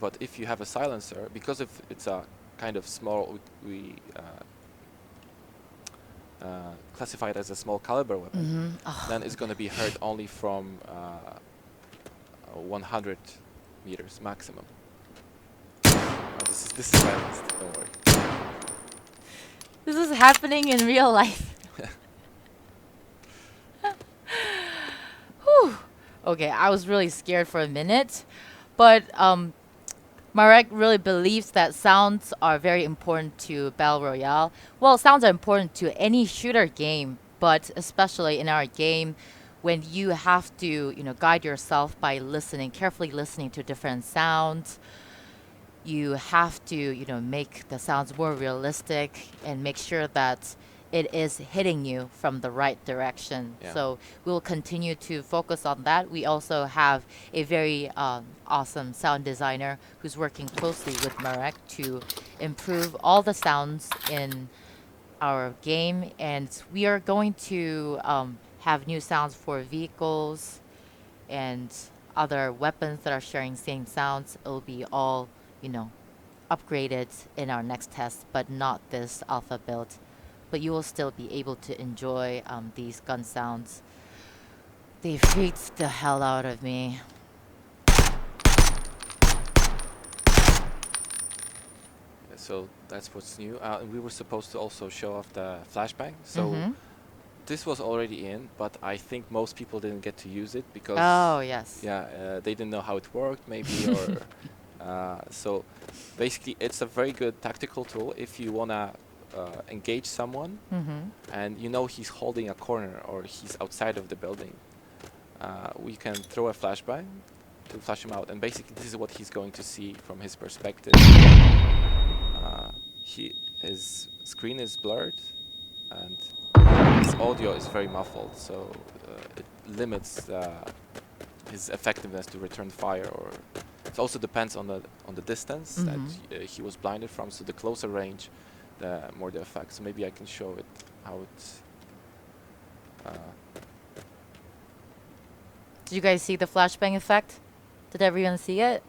But if you have a silencer, because if it's a kind of small, we classify it as a small caliber weapon, then it's going to be heard only from 100 meters maximum. This is silenced, don't worry. This is happening in real life. Whew. Okay, I was really scared for a minute, but Marek really believes that sounds are very important to Battle Royale. Well, sounds are important to any shooter game, but especially in our game, when you have to, guide yourself by carefully listening to different sounds. You have to, make the sounds more realistic and make sure that it is hitting you from the right direction. Yeah. So we'll continue to focus on that. We also have a very awesome sound designer who's working closely with Marek to improve all the sounds in our game. And we are going to have new sounds for vehicles and other weapons that are sharing same sounds. It'll be all, upgraded in our next test, but not this alpha build. But you will still be able to enjoy these gun sounds. They freaked the hell out of me. So that's what's new. And we were supposed to also show off the flashbang. So this was already in, but I think most people didn't get to use it because Oh, yes. they didn't know how it worked, maybe, or so basically it's a very good tactical tool if you wanna engage someone and he's holding a corner or he's outside of the building. We can throw a flashbang to flash him out, and basically this is what he's going to see from his perspective. His screen is blurred and his audio is very muffled, so it limits his effectiveness to return fire. Or it also depends on the distance that he was blinded from. So the closer range, the more the effect. So maybe I can show it how it's. Did you guys see the flashbang effect? Did everyone see it?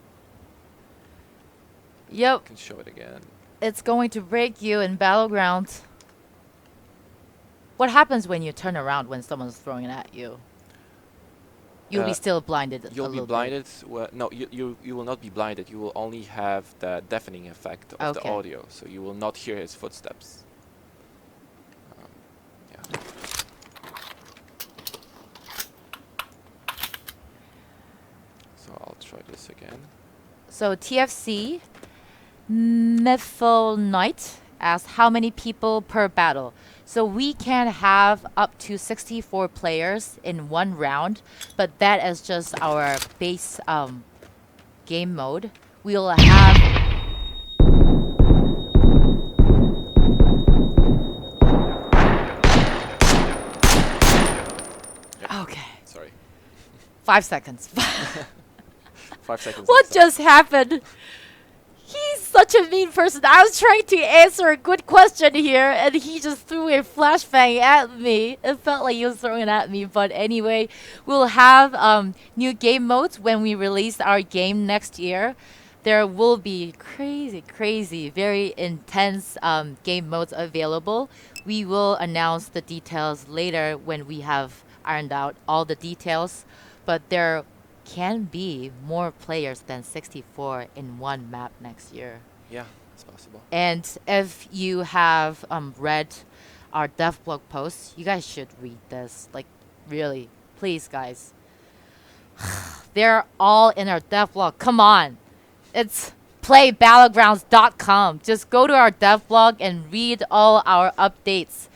Yep. I can show it again. It's going to break you in Battlegrounds. What happens when you turn around when someone's throwing it at you? You'll be still blinded. You'll be blinded. Well, no, you will not be blinded. You will only have the deafening effect of the audio, so you will not hear his footsteps. Yeah. So I'll try this again. So TFC Methyl Knight asks how many people per battle. So we can have up to 64 players in one round, but that is just our base game mode. We'll have 5 seconds. 5 seconds. What is just happened? He's such a mean person. I was trying to answer a good question here, and he just threw a flashbang at me. It felt like he was throwing it at me. But anyway, we'll have new game modes when we release our game next year. There will be crazy, crazy, very intense game modes available. We will announce the details later when we have ironed out all the details. But there can be more players than 64 in one map next year. Yeah, it's possible. And if you have read our dev blog posts, you guys should read this. Like, really, please, guys. They're all in our dev blog. Come on. It's playbattlegrounds.com. Just go to our dev blog and read all our updates.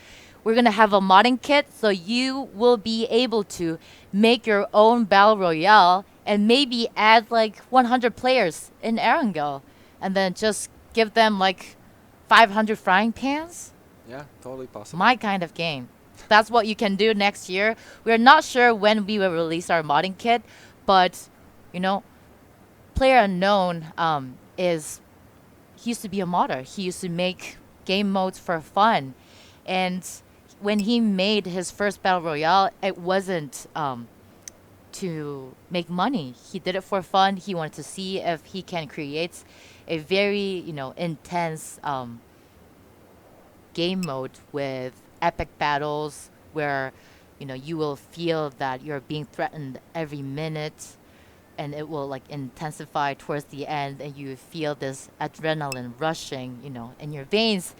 We're going to have a modding kit, so you will be able to make your own battle royale and maybe add like 100 players in Erangel and then just give them like 500 frying pans. Yeah, totally possible. My kind of game. That's what you can do next year. We're not sure when we will release our modding kit, but you know, Playerunknown he used to be a modder. He used to make game modes for fun. And when he made his first battle royale, it wasn't to make money. He did it for fun. He wanted to see if he can create a very intense game mode with epic battles where you will feel that you're being threatened every minute, and it will like intensify towards the end, and you feel this adrenaline rushing in your veins.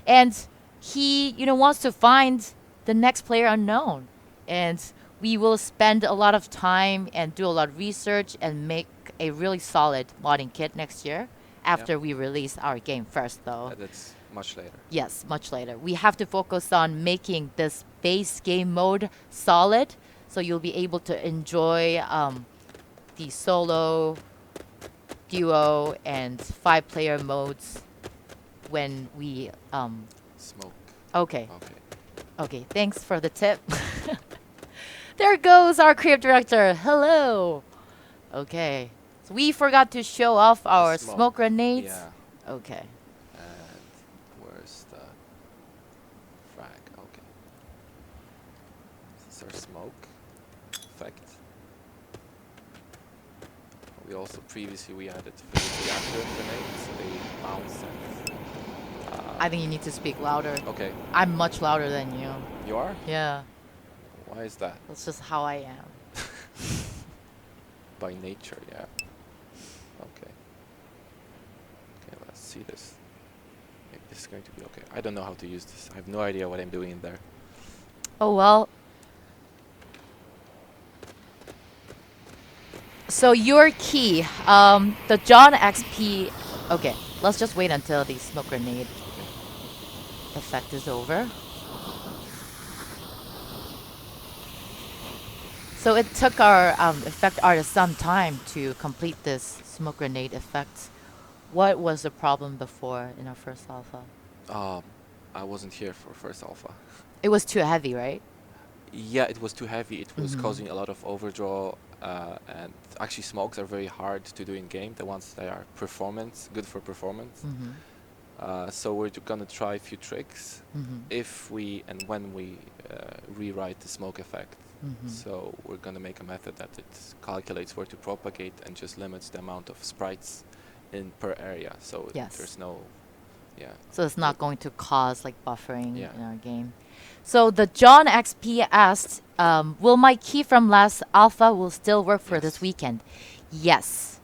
And he wants to find the next Playerunknown, and we will spend a lot of time and do a lot of research and make a really solid modding kit next year after we release our game first, though. That's much later. Yes, much later. We have to focus on making this base game mode solid, so you'll be able to enjoy the solo, duo, and 5-player modes when we Smoke. Okay. Okay. Okay, thanks for the tip. There goes our creative director. Hello. Okay. So we forgot to show off our smoke grenades. Yeah. Okay. And where's the frag? Okay. This is our smoke effect. We also previously added reactor grenades. They bounce and I think you need to speak louder. okay. I'm much louder than you. You are? Yeah. Why is that? That's just how I am. By nature, yeah. Okay. Okay, let's see this. Maybe this is going to be okay. I don't know how to use this. I have no idea what I'm doing in there. Oh, well. So your key, the John XP. Okay, let's just wait until the smoke grenade effect is over. So it took our effect artist some time to complete this smoke grenade effect. What was the problem before in our first alpha? I wasn't here for first alpha. It was too heavy, right? Yeah, it was too heavy. It was causing a lot of overdraw, and actually smokes are very hard to do in game. The ones that are good for performance. So we're gonna try a few tricks if we and when we rewrite the smoke effect. So we're gonna make a method that it calculates where to propagate and just limits the amount of sprites in per area. So there's no, So it's not going to cause like buffering Yeah. in our game. So the John XP asked, will my key from last alpha will still work for this Yes. weekend? Yes.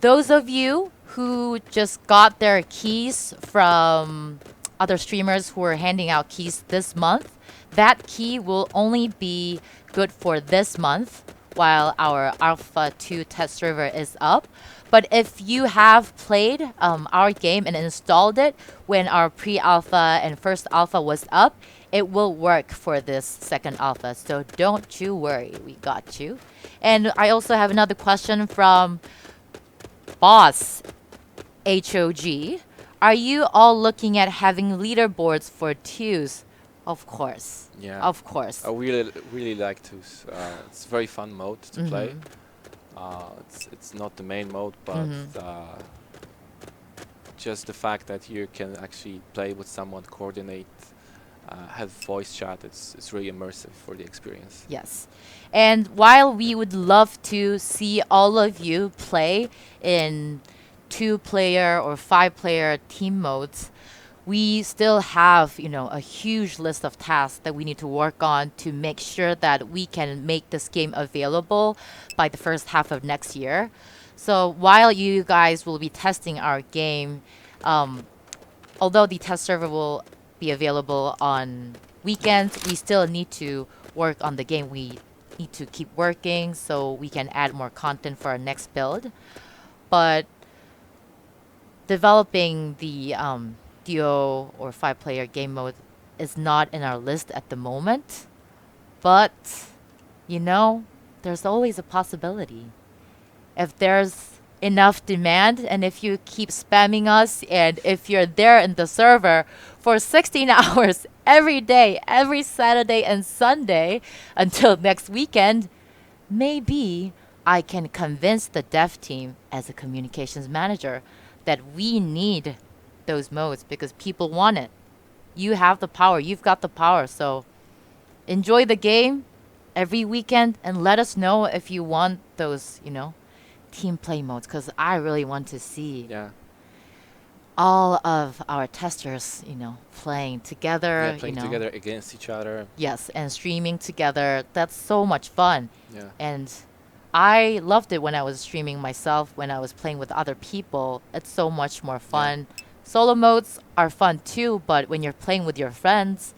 Those of you who just got their keys from other streamers who are handing out keys this month, that key will only be good for this month while our Alpha 2 test server is up. But if you have played our game and installed it when our pre-alpha and first alpha was up, it will work for this second alpha. So don't you worry, we got you. And I also have another question from Boss HOG. Are you all looking at having leaderboards for twos? Of course. Yeah, Of course. I really like to. It's a very fun mode to play. Mm-hmm. It's not the main mode, but Mm-hmm. just the fact that you can actually play with someone, coordinate, have voice chat. It's really immersive for the experience. Yes. And while we would love to see all of you play in 2-player or 5-player team modes, we still have, a huge list of tasks that we need to work on to make sure that we can make this game available by the first half of next year. So while you guys will be testing our game, um, although the test server will be available on weekends, we still need to work on the game. We need to keep working so we can add more content for our next build. But developing the duo or 5-player game mode is not in our list at the moment. But, there's always a possibility. If there's enough demand and if you keep spamming us and if you're there in the server for 16 hours every day, every Saturday and Sunday until next weekend, maybe I can convince the dev team as a communications manager that we need those modes because people want it. You have the power. You've got the power. So enjoy the game every weekend and let us know if you want those, team play modes because I really want to see Yeah, all of our testers, playing together, yeah, playing together against each other. Yes, and streaming together. That's so much fun. Yeah, And I loved it when I was streaming myself, when I was playing with other people. It's so much more fun. Solo modes are fun too, but when you're playing with your friends,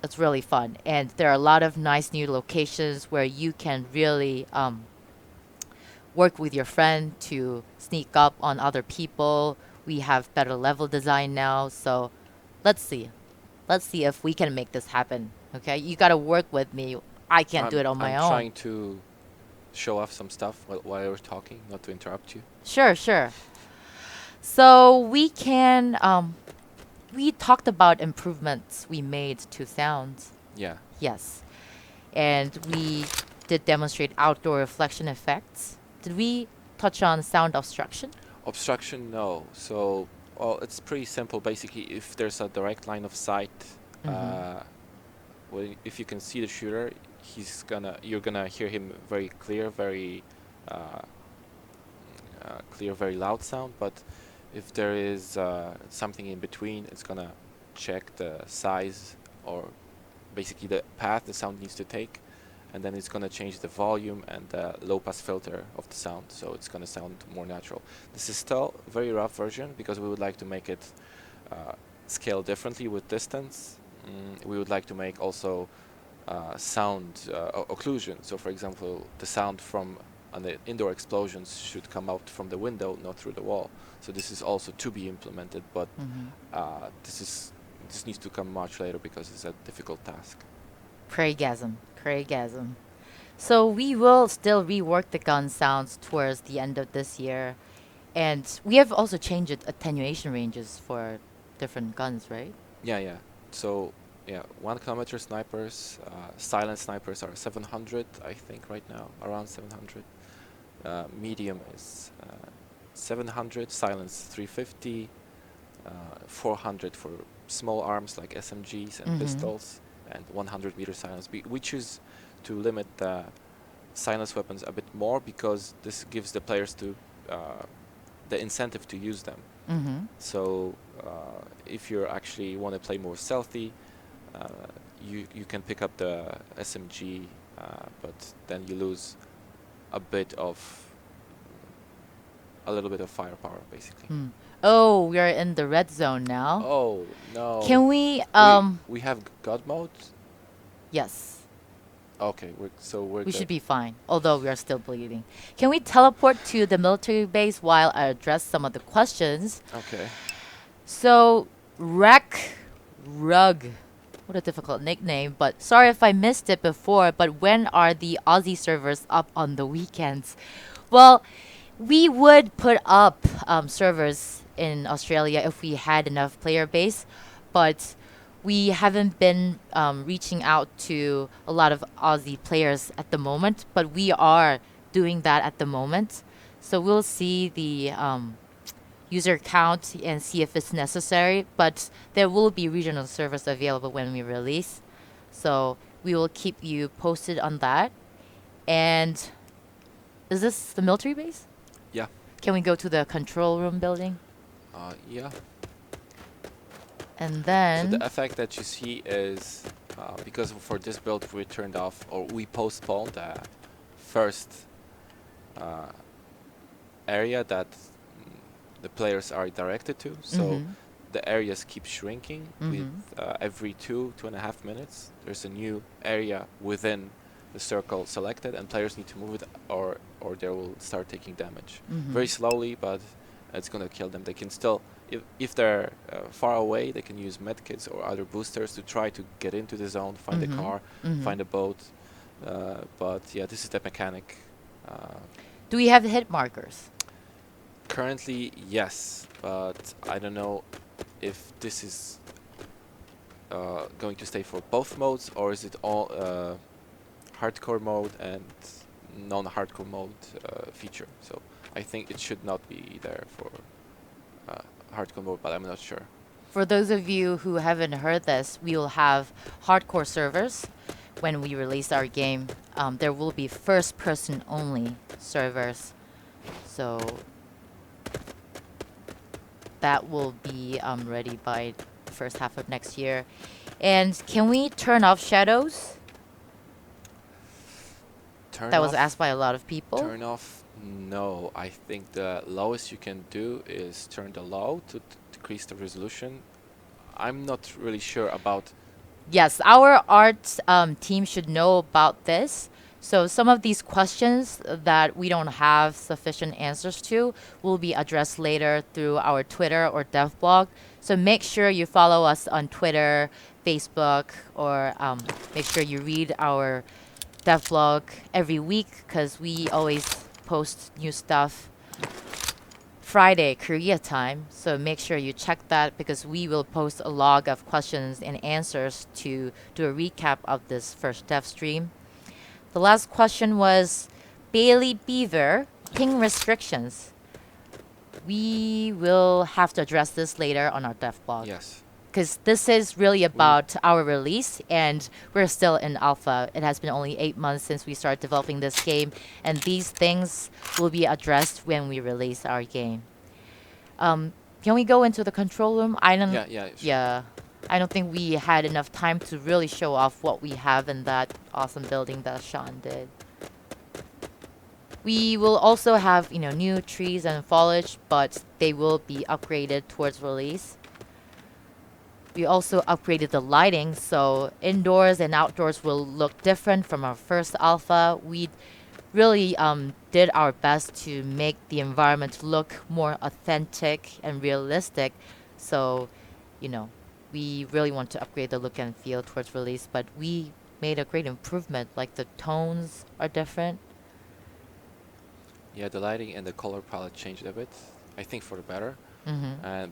it's really fun. And there are a lot of nice new locations where you can really work with your friend to sneak up on other people. We have better level design now, so let's see. Let's see if we can make this happen. Okay, you gotta work with me. I can't do it on my I'm own. trying to show off some stuff while you're talking, not to interrupt you. Sure, sure. So we talked about improvements we made to sounds. Yeah. Yes. And we did demonstrate outdoor reflection effects. Did we touch on sound obstruction? Obstruction, no. So, well, it's pretty simple. Basically, if there's a direct line of sight, Mhm. if you can see the shooter, you're gonna hear him very clear, uh, very loud sound. But if there is something in between, it's gonna check the size or basically the path the sound needs to take, and then it's gonna change the volume and the low pass filter of the sound, so it's gonna sound more natural. This is still a very rough version because we would like to make it scale differently with distance. We would like to make also sound occlusion. So, for example, the sound from the indoor explosions should come out from the window, not through the wall. So this is also to be implemented, but Mhm. this needs to come much later because it's a difficult task. Craigasm. Craigasm. So we will still rework the gun sounds towards the end of this year. And we have also changed attenuation ranges for different guns, right? Yeah. So, yeah, 1 kilometer snipers, silent snipers are 700, I think, right now, around 700. Medium is 700, silence 350, 400 for small arms like SMGs and Mhm. pistols, and 100-meter silence. We choose to limit the silence weapons a bit more because this gives the players the incentive to use them. Mhm. So if you actually want to play more stealthy, you can pick up the SMG, but then you lose a little bit of firepower, basically. Hmm. Oh, we are in the red zone now. Oh no! Can we We have God mode. yes. Okay, we're We good. should be fine, although we are still bleeding. Can we teleport to the military base while I address some of the questions? Okay. So, Rug. What a difficult nickname, but sorry if I missed it before, but when are the Aussie servers up on the weekends? Well, we would put up servers in Australia if we had enough player base, but we haven't been reaching out to a lot of Aussie players at the moment, but we are doing that at the moment. So we'll see the user count and see if it's necessary, but there will be regional servers available when we release. So we will keep you posted on that. And is this the military base? Yeah. Can we go to the control room building? Yeah. And So then the effect that you see is because for this build we turned off or we postponed the first area that the players are directed to. So Mhm. the areas keep shrinking with every 2.5 minutes. There's a new area within the circle selected, and players need to move it, or they will start taking damage very slowly. But it's gonna kill them. They can still, if they're far away, they can use medkits or other boosters to try to get into the zone, find a car, find a boat. But yeah, this is the mechanic. Do we have hit markers? Currently, yes, but I don't know if this is going to stay for both modes, or is it all hardcore mode and non-hardcore mode feature. So I think it should not be there for hardcore mode, but I'm not sure. For those of you who haven't heard this, we will have hardcore servers when we release our game. There will be first-person only servers. So that will be ready by the first half of next year. And can we turn off shadows? That was asked by a lot of people. Turn off? No, I think the lowest you can do is turn the low to decrease the resolution. I'm not really sure about. Yes, our art team should know about this. So some of these questions that we don't have sufficient answers to will be addressed later through our Twitter or dev blog. So make sure you follow us on Twitter, Facebook, or make sure you read our dev blog every week because we always post new stuff Friday, Korea time. So make sure you check that because we will post a log of questions and answers to do a recap of this first dev stream. The last question was Bailey Beaver, ping restrictions. We will have to address this later on our dev blog. Yes. Because this is really about our release, and we're still in alpha. It has been only 8 months since we started developing this game, and these things will be addressed when we release our game. Can we go into the control room? Yeah. Sure. Yeah. I don't think we had enough time to really show off what we have in that awesome building that Sean did. We will also have, new trees and foliage, but they will be upgraded towards release. We also upgraded the lighting, so indoors and outdoors will look different from our first alpha. We really did our best to make the environment look more authentic and realistic. So, we really want to upgrade the look and feel towards release, but we made a great improvement. Like the tones are different. Yeah, the lighting and the color palette changed a bit. I think for the better.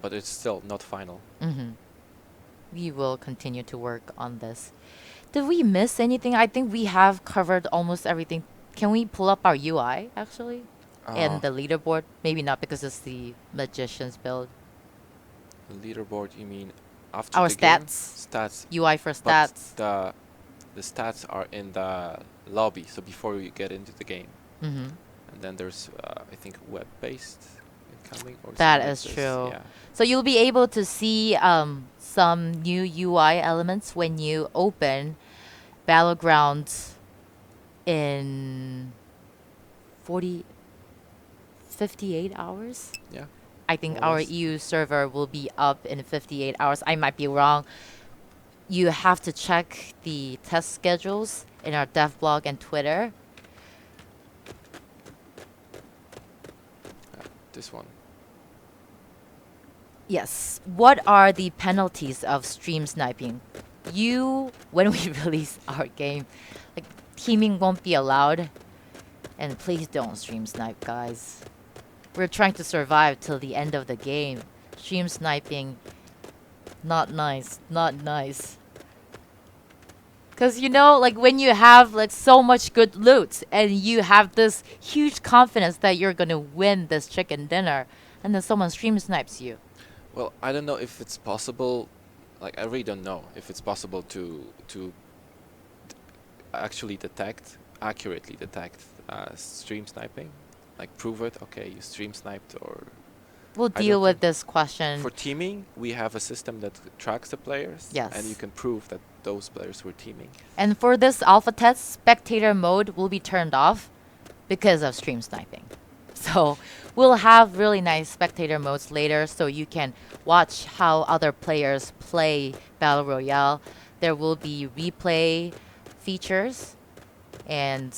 But it's still not final. We will continue to work on this. Did we miss anything? I think we have covered almost everything. Can we pull up our UI actually? And the leaderboard? Maybe not because it's the magician's build. The leaderboard, you mean after Our the game? stats. Stats. UI for But stats. the stats are in the lobby, so before you get into the game. Mm-hmm. And then there's, I think, web-based incoming or That something is like this. true. Yeah. So you'll be able to see some new UI elements when you open Battlegrounds in 58 hours. Yeah. I think More or our less. EU server will be up in 58 hours. I might be wrong. You have to check the test schedules in our dev blog and Twitter. This one. Yes. What are the penalties of stream sniping? When we release our game, like teaming won't be allowed. And please don't stream snipe, guys. We're trying to survive till the end of the game. Stream sniping Not nice. Not nice. Because, you know, like when you have like so much good loot and you have this huge confidence that you're going to win this chicken dinner, and then someone stream snipes you. Well, I don't know if it's possible. Like, I really don't know if it's possible to actually accurately detect stream sniping. Like, prove it. Okay, you stream sniped, or We'll I deal don't with think. this question. For teaming, we have a system that tracks the players, and you Yes. can prove that those players were teaming. And for this alpha test, spectator mode will be turned off because of stream sniping. So we'll have really nice spectator modes later so you can watch how other players play Battle Royale. There will be replay features and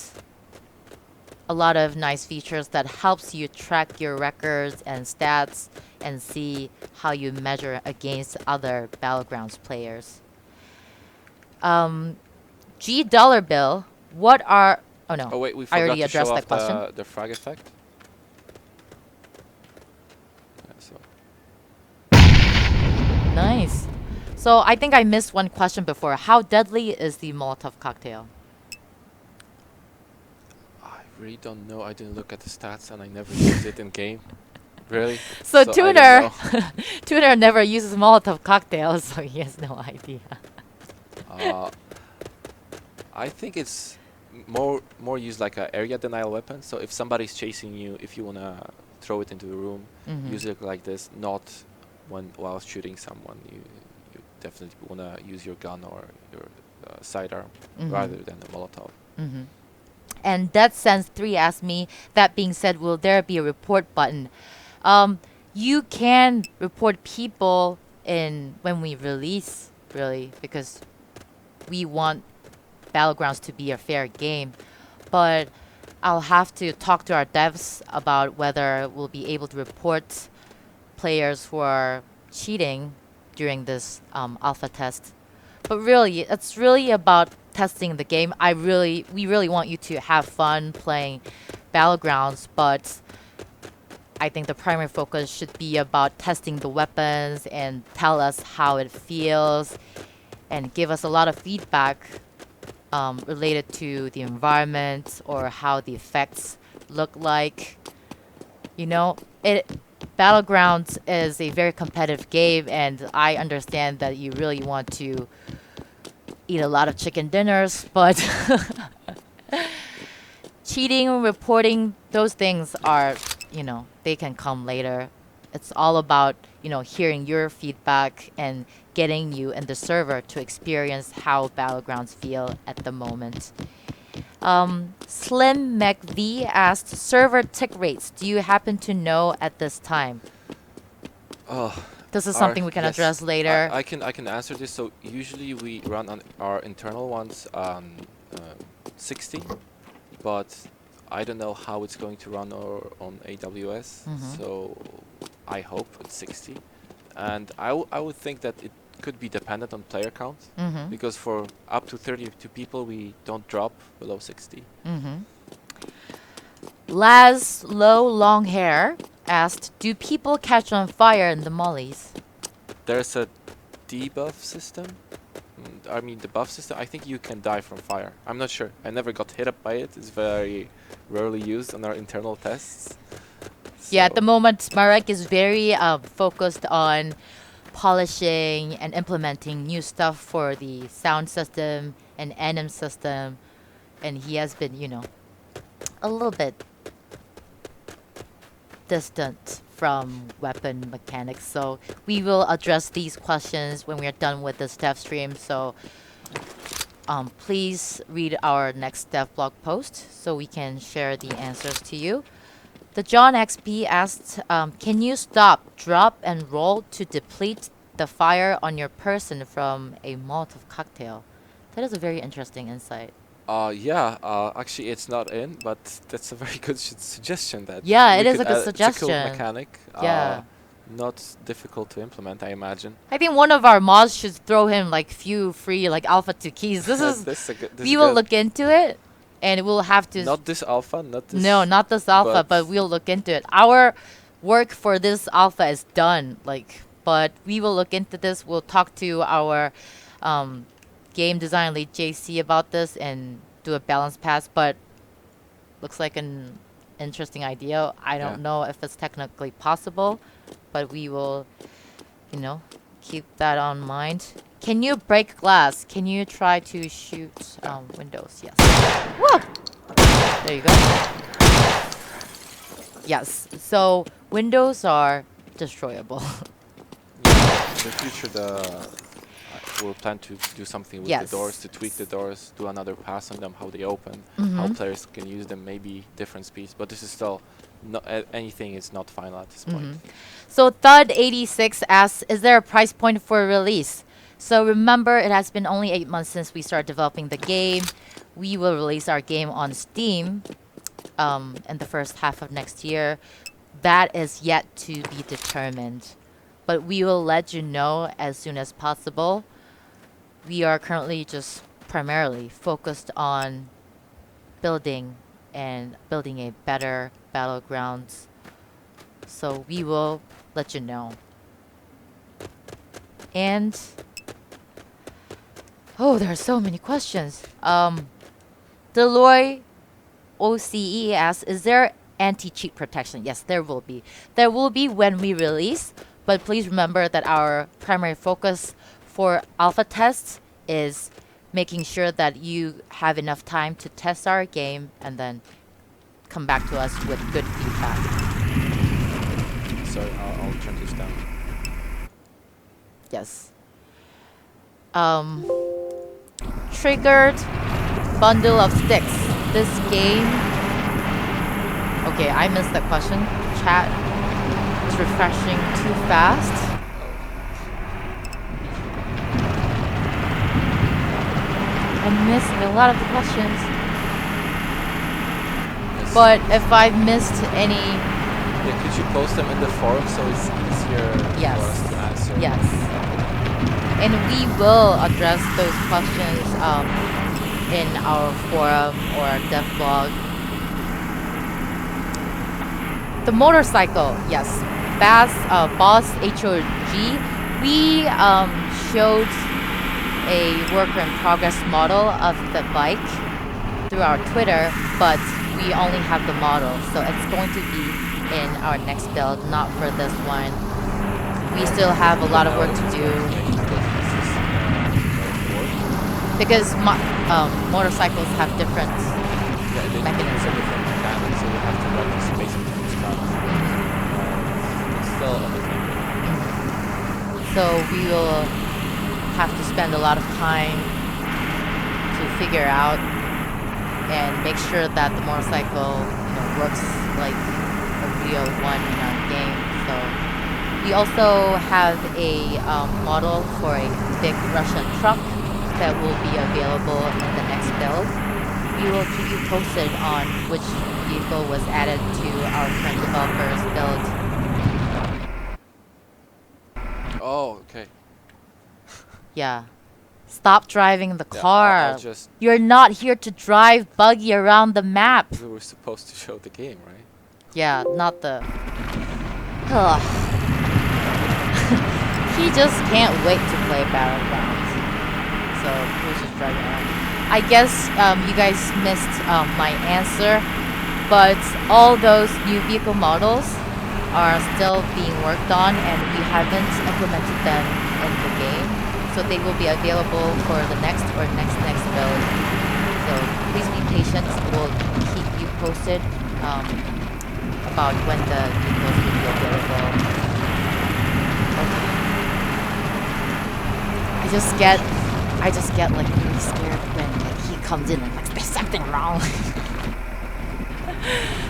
a lot of nice features that helps you track your records and stats and see how you measure against other Battlegrounds players. G dollar bill, what are oh no, Oh wait, we I forgot already to show addressed off that question. the frag effect. Yeah, so Nice. So I think I missed one question before. How deadly is the Molotov cocktail? I really don't know. I didn't look at the stats, and I never used it in game. Really? So I don't Tuner, know. Tuner never uses Molotov cocktails, so he has no idea. Uh, I think it's more used like a area denial weapon. So if somebody's chasing you, if you wanna throw it into the room, Mhm. use it like this. Not while shooting someone. You definitely wanna use your gun or your sidearm Mhm. rather than a Molotov. Mhm. And Dead Sense 3 asked me, that being said, will there be a report button? You can report people in when we release, really, because we want Battlegrounds to be a fair game. But I'll have to talk to our devs about whether we'll be able to report players who are cheating during this alpha test. But really, it's really about testing the game. We really want you to have fun playing Battlegrounds, but I think the primary focus should be about testing the weapons and tell us how it feels and give us a lot of feedback related to the environment or how the effects look like. You know, it Battlegrounds is a very competitive game, and I understand that you really want to eat a lot of chicken dinners, but cheating, reporting, those things are, they can come later. It's all about, hearing your feedback and getting you and the server to experience how Battlegrounds feel at the moment. Slim McV asked, server tick rates, do you happen to know at this time? Oh, This is something we can yes, address later. I can answer this. So usually we run on our internal ones on 60, but I don't know how it's going to run on AWS. Mhm. So I hope it's 60, and I would think that it could be dependent on player count, Mhm. because for up to 32 people we don't drop below 60. Mhm. Laz Low Long Hair asked, do people catch on fire in the mollies? There's a debuff system. I mean, the buff system, I think you can die from fire. I'm not sure. I never got hit up by it. It's very rarely used on our internal tests. Yeah, at the So, moment, Marek is very focused on polishing and implementing new stuff for the sound system and anim system. And he has been, a little bit distant from weapon mechanics. So we will address these questions when we are done with this dev stream. So please read our next dev blog post so we can share the answers to you. The John XP asked, can you stop, drop, and roll to deplete the fire on your person from a Molotov cocktail? That is a very interesting insight. yeah, actually it's not in, but that's a very good suggestion that Yeah, it we is could a good add. It's a cool suggestion. mechanic. Yeah. Not difficult to implement, I imagine. I think one of our mods should throw him like few free like alpha 2 keys. This is This we is will good. look into it and we'll have to Not this alpha, not this. no, not this alpha, but we'll look into it. Our work for this alpha is done. Like but we will look into this. We'll talk to our um, game design lead JC about this and do a balance pass. But looks like an interesting idea. I Yeah. don't know if it's technically possible, but we will, keep that on mind. Can you break glass? Can you try to shoot windows? Yes. Whoa! There you go. Yes. So windows are destroyable. Yeah. In the future, we'll plan to do something with Yes. the doors, to tweak the doors, do another pass on them, how they open, how Mhm. players can use them, maybe different speeds. But this is still, anything is not final at this point. So Thud86 asks, is there a price point for release? So remember, it has been only 8 months since we started developing the game. We will release our game on Steam in the first half of next year. That is yet to be determined. But we will let you know as soon as possible. We are currently just primarily focused on building a better Battlegrounds. So we will let you know. And there are so many questions. Deloy OCE asks, is there anti-cheat protection? Yes, there will be. There will be when we release, but please remember that our primary focus for alpha tests is making sure that you have enough time to test our game and then come back to us with good feedback. Sorry, I'll turn this down. Yes. Triggered bundle of sticks. This game. Okay, I missed that question. Chat is refreshing too fast. I missed a lot of the questions. Yes. But if I missed any, Yeah, could you post them in the forum so it's easier Yes. for us to answer? yes. And we will address those questions in our forum or our dev blog. The motorcycle, yes. Boss HOG. We showed a work in progress model of the bike through our Twitter, but we only have the model, so it's going to be in our next build, not for this one. We still have a lot of work to do because motorcycles have different mechanisms. Different mechanics, so you have to run this basically from scratch. It's still a bit limited. So we will have to spend a lot of time to figure out and make sure that the motorcycle works like a real one in our game. So we also have a model for a big Russian truck that will be available in the next build. We will keep you posted on which vehicle was added to our current developers build. Oh, okay. Yeah. Stop driving the Yeah, car. I'll just. You're not here to drive buggy around the map. We were supposed to show the game, right? Yeah, not the. Ugh. He just can't wait to play Battlegrounds. So we're just driving around. I guess you guys missed my answer, but all those new vehicle models are still being worked on, and we haven't implemented them in the game. So they will be available for the next next build. So please be patient. We'll keep you posted about when the vehicles will be available. Okay. I just get like really scared when he comes in and like there's something wrong.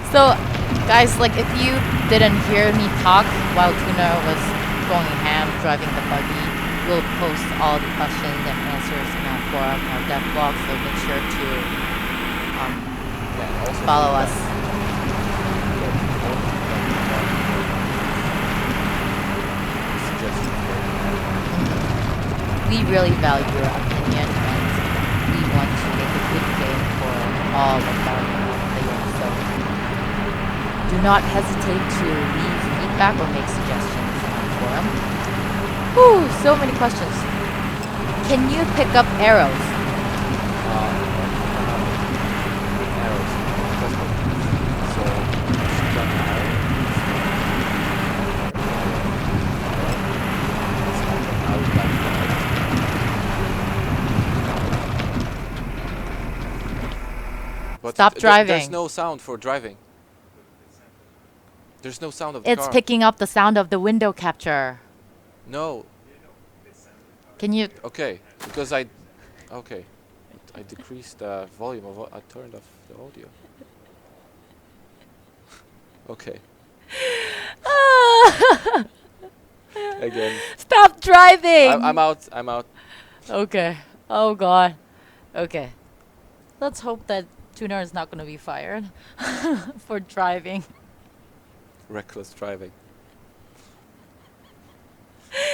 So guys, like if you didn't hear me talk while Tuna was going ham driving the buggy, we'll post all the questions and answers in our forum, our dev blog, so make sure to follow us. We really value your opinion, and we want to make a good game for all of our players. So do not hesitate to leave feedback or make suggestions on our forum. Whew, so many questions. Can you pick up arrows? Arrows. That's what. So shoot an arrow. I would like that. But Stop there's driving. no sound for driving. There's no sound of the It's car. picking up the sound of the window capture. No. Can you? Okay. Because I. Okay. I decreased the volume of. I turned off the audio. Okay. Again. Stop driving. I'm out. I'm out. Okay. Oh God. Okay. Let's hope that Tuner is not going to be fired for driving. Reckless driving.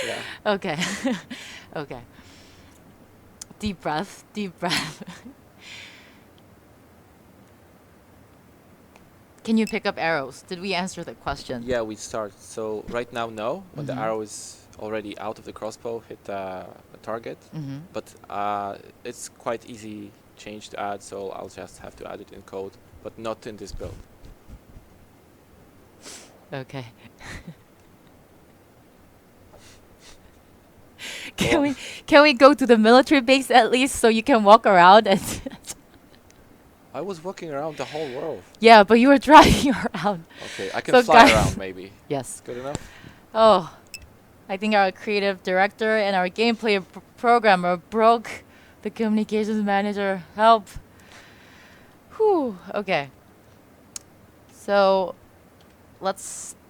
Yeah. Okay. Okay. Deep breath. Deep breath. Can you pick up arrows? Did we answer the question? Yeah, we start. So right now, no. When the Mhm. arrow is already out of the crossbow, hit the target. Mm-hmm. But it's quite easy change to add, so I'll just have to add it in code, but not in this build. Okay. Go Can we go to the military base at least so you can walk around and I was walking around the whole world. yeah, but you were driving around. Okay, I can So fly guys- around maybe. Yes. Good enough? Oh, I think our creative director and our gameplay programmer broke the communications manager. Help. Whew. Okay. So,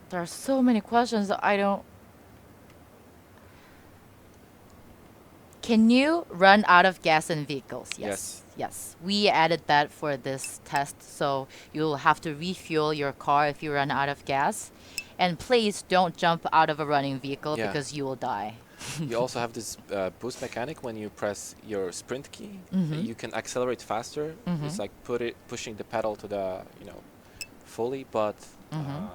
there are so many questions that I don't. Can you run out of gas in vehicles? Yes. Yes. We added that for this test, so you'll have to refuel your car if you run out of gas. And please don't jump out of a running vehicle Yeah. because you will die. You also have this boost mechanic when you press your sprint key. Mhm. You can accelerate faster. Mhm. It's like pushing the pedal to the fully, but Mhm.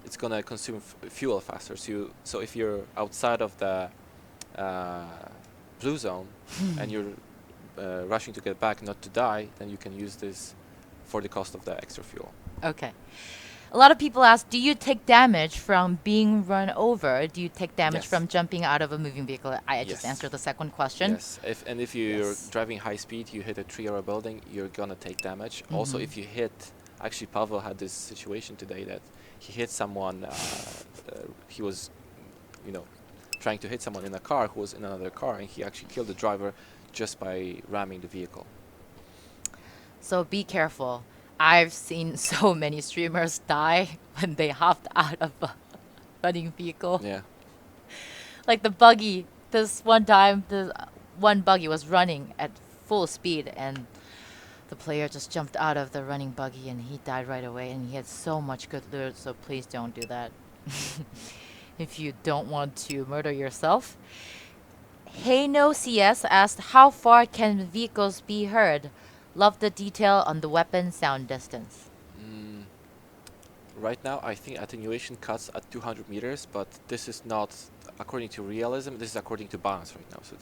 it's gonna consume fuel faster. So if you're outside of the blue zone and you're rushing to get back, not to die, then you can use this for the cost of the extra fuel. Okay. A lot of people ask, do you take damage from being run over? Do you take damage Yes. from jumping out of a moving vehicle? I just Yes. answered the second question. Yes, if you're Yes. driving high speed, you hit a tree or a building, you're gonna take damage. Also, Mhm. if you hit, actually Pavel had this situation today that he hit someone. He was, trying to hit someone in a car who was in another car, and he actually killed the driver just by ramming the vehicle. So be careful. I've seen so many streamers die when they hopped out of a running vehicle. Yeah. Like the buggy. This one time, the one buggy was running at full speed, and the player just jumped out of the running buggy, and he died right away. And he had so much good loot. So please don't do that if you don't want to murder yourself. Hey No CS asked, how far can vehicles be heard? Love the detail on the weapon sound distance. Right now, I think attenuation cuts at 200 meters, but this is not according to realism. This is according to balance right now. So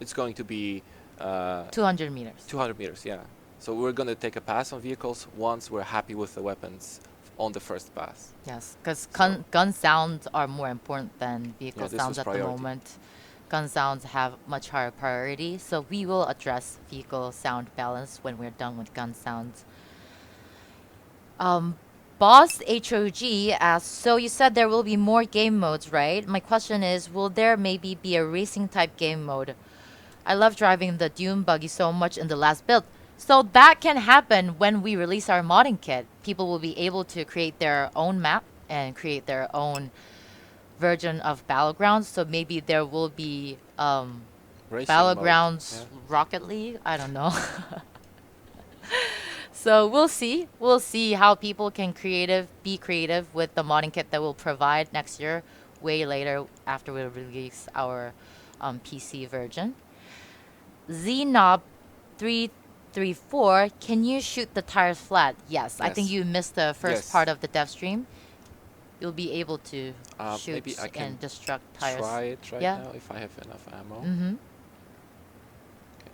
it's going to be 200 meters. 200 meters. Yeah. So we're going to take a pass on vehicles once we're happy with the weapons on the first pass. Yes, because So- gun sounds are more important than vehicle this sounds was at the priority. moment. Gun sounds have much higher priority, so we will address vehicle sound balance when we're done with gun sounds. Boss HOG asks, so you said there will be more game modes, right? My question is, will there maybe be a racing type game mode? I love driving the Dune buggy so much in the last build. So that can happen when we release our modding kit. People will be able to create their own map and create their own version of Battlegrounds. So maybe there will be Racing mode, Battlegrounds yeah. Rocket League. I don't know. So we'll see. We'll see how people can be creative with the modding kit that we'll provide next year, way later after we release our PC version. Znob334, can you shoot the tires flat? Yes. I think Yes. you missed the first Yes. part of the dev stream. you'll be able to Maybe shoot I can and destruct tires. try it right Yeah. now if I have enough ammo. Mm-hmm. Okay.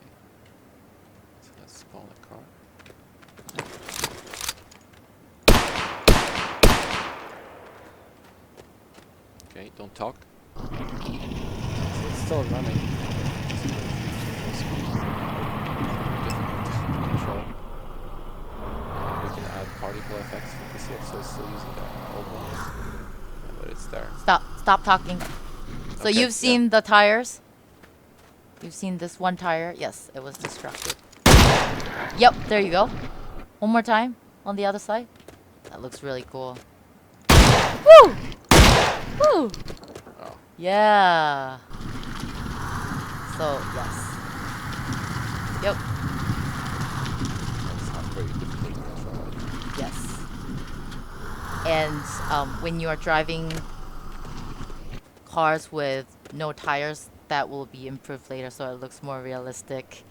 So let's spawn a car. Okay, don't talk. So it's still running. Difficult to control. We can add particle effects. You can see it, so it's still using the old ones. Yeah, but it's there. Stop talking. So Okay, you've yeah. seen the tires? You've seen this one tire? Yes, it was destructed. Yep, there you go. One more time on the other side. That looks really cool. Woo! Woo! Oh, Yeah. So, yes. Yep. that's not very difficult to control. Yes. And when you are driving cars with no tires, that will be improved later, so it looks more realistic.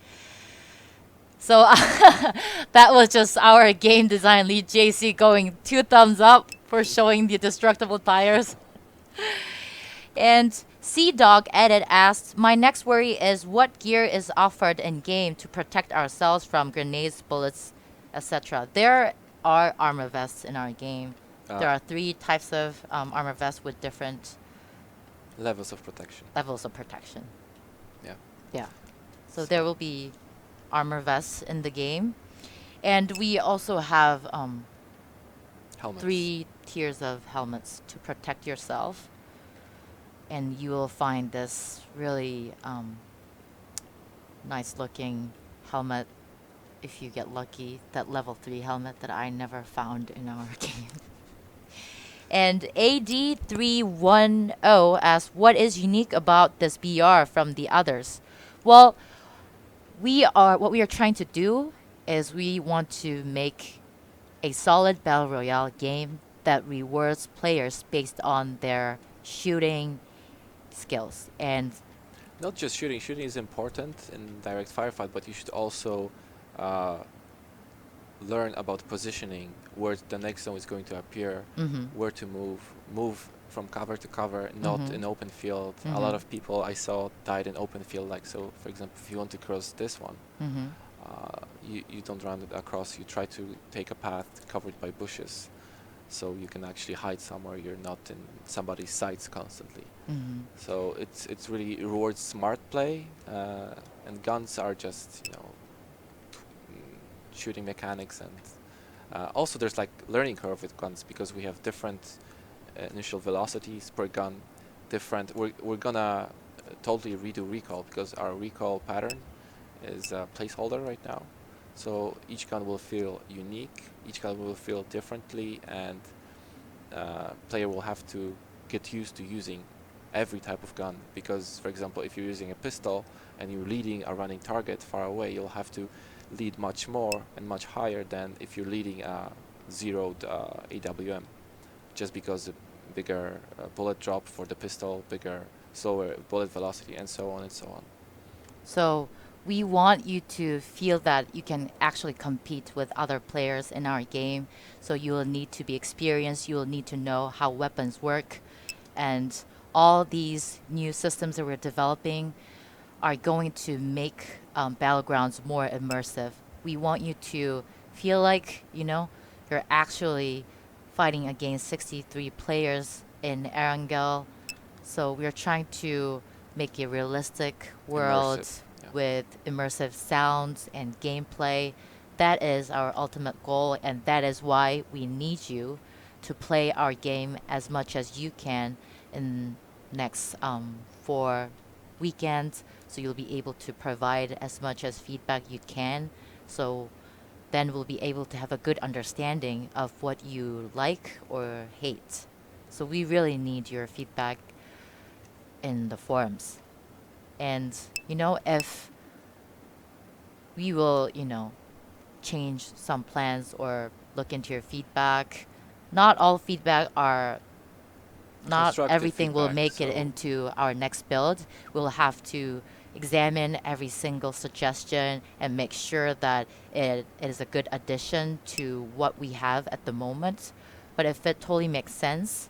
So that was just our game design lead JC going 2 thumbs up for showing the destructible tires. And Sea Dog Edit asked, my next worry is what gear is offered in game to protect ourselves from grenades, bullets, etc. There are armor vests in our game. There are 3 types of armor vests with different Levels of protection. levels of protection. Yeah. Yeah. So there will be armor vests in the game. And we also have Helmets. 3 tiers of helmets to protect yourself. And you will find this really nice looking helmet if you get lucky. That level 3 helmet that I never found in our game. And AD310 asks, what is unique about this BR from the others? Well, what we are trying to do is we want to make a solid battle royale game that rewards players based on their shooting skills. And Not just shooting. Shooting is important in direct firefight, but you should also learn about positioning, where the next zone is going to appear, where to move from cover to cover, not in open field. A lot of people I saw died in open field. Like, so for example, if you want to cross this one, you don't run it across. You try to take a path covered by bushes, so you can actually hide somewhere. You're not in somebody's sights constantly. So it's really rewards smart play, and guns are just, you know, shooting mechanics, and also there's like learning curve with guns because we have different initial velocities per gun. We're gonna totally redo recoil because our recoil pattern is a placeholder right now. So each gun will feel unique, each gun will feel differently, and player will have to get used to using every type of gun. Because, for example, if you're using a pistol and you're leading a running target far away, you'll have to lead much more and much higher than if you're leading a zeroed AWM, just because the bigger bullet drop for the pistol, bigger, slower bullet velocity, and so on and so on. so we want you to feel that you can actually compete with other players in our game. So you will need to be experienced. You will need to know how weapons work. And all these new systems that we're developing are going to make Battlegrounds more immersive. We want you to feel like, you know, you're actually fighting against 63 players in Erangel. So we're trying to make a realistic world Immersive, yeah. with immersive sounds and gameplay. That is our ultimate goal, and that is why we need you to play our game as much as you can in next 4 weekends, so you'll be able to provide as much as feedback you can. So then we'll be able to have a good understanding of what you like or hate. So we really need your feedback in the forums. And, you know, if we will, you know, change some plans or look into your feedback, not all feedback are not Constructive everything will feedback, make it so into our next build. We'll have to examine every single suggestion and make sure that it is a good addition to what we have at the moment. But if it totally makes sense,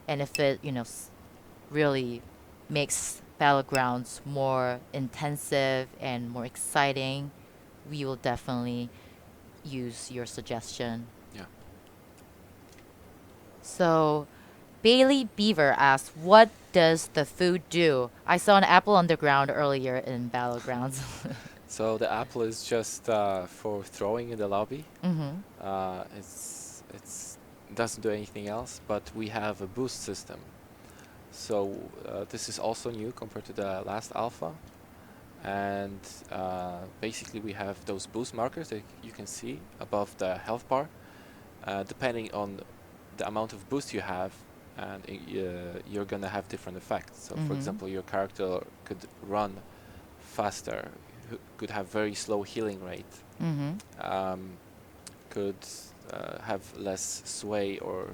and if it, really makes Battlegrounds more intensive and more exciting, we will definitely use your suggestion. Yeah. So, Bailey Beaver asks, what does the food do? I saw an apple on the ground earlier in Battlegrounds. So the apple is just for throwing in the lobby. Mm-hmm. It's doesn't do anything else, but we have a boost system. So this is also new compared to the last alpha, and basically we have those boost markers that you can see above the health bar. Depending on the amount of boost you have, and you're gonna have different effects. So, for example, your character could run faster, could have very slow healing rate, could have less sway, or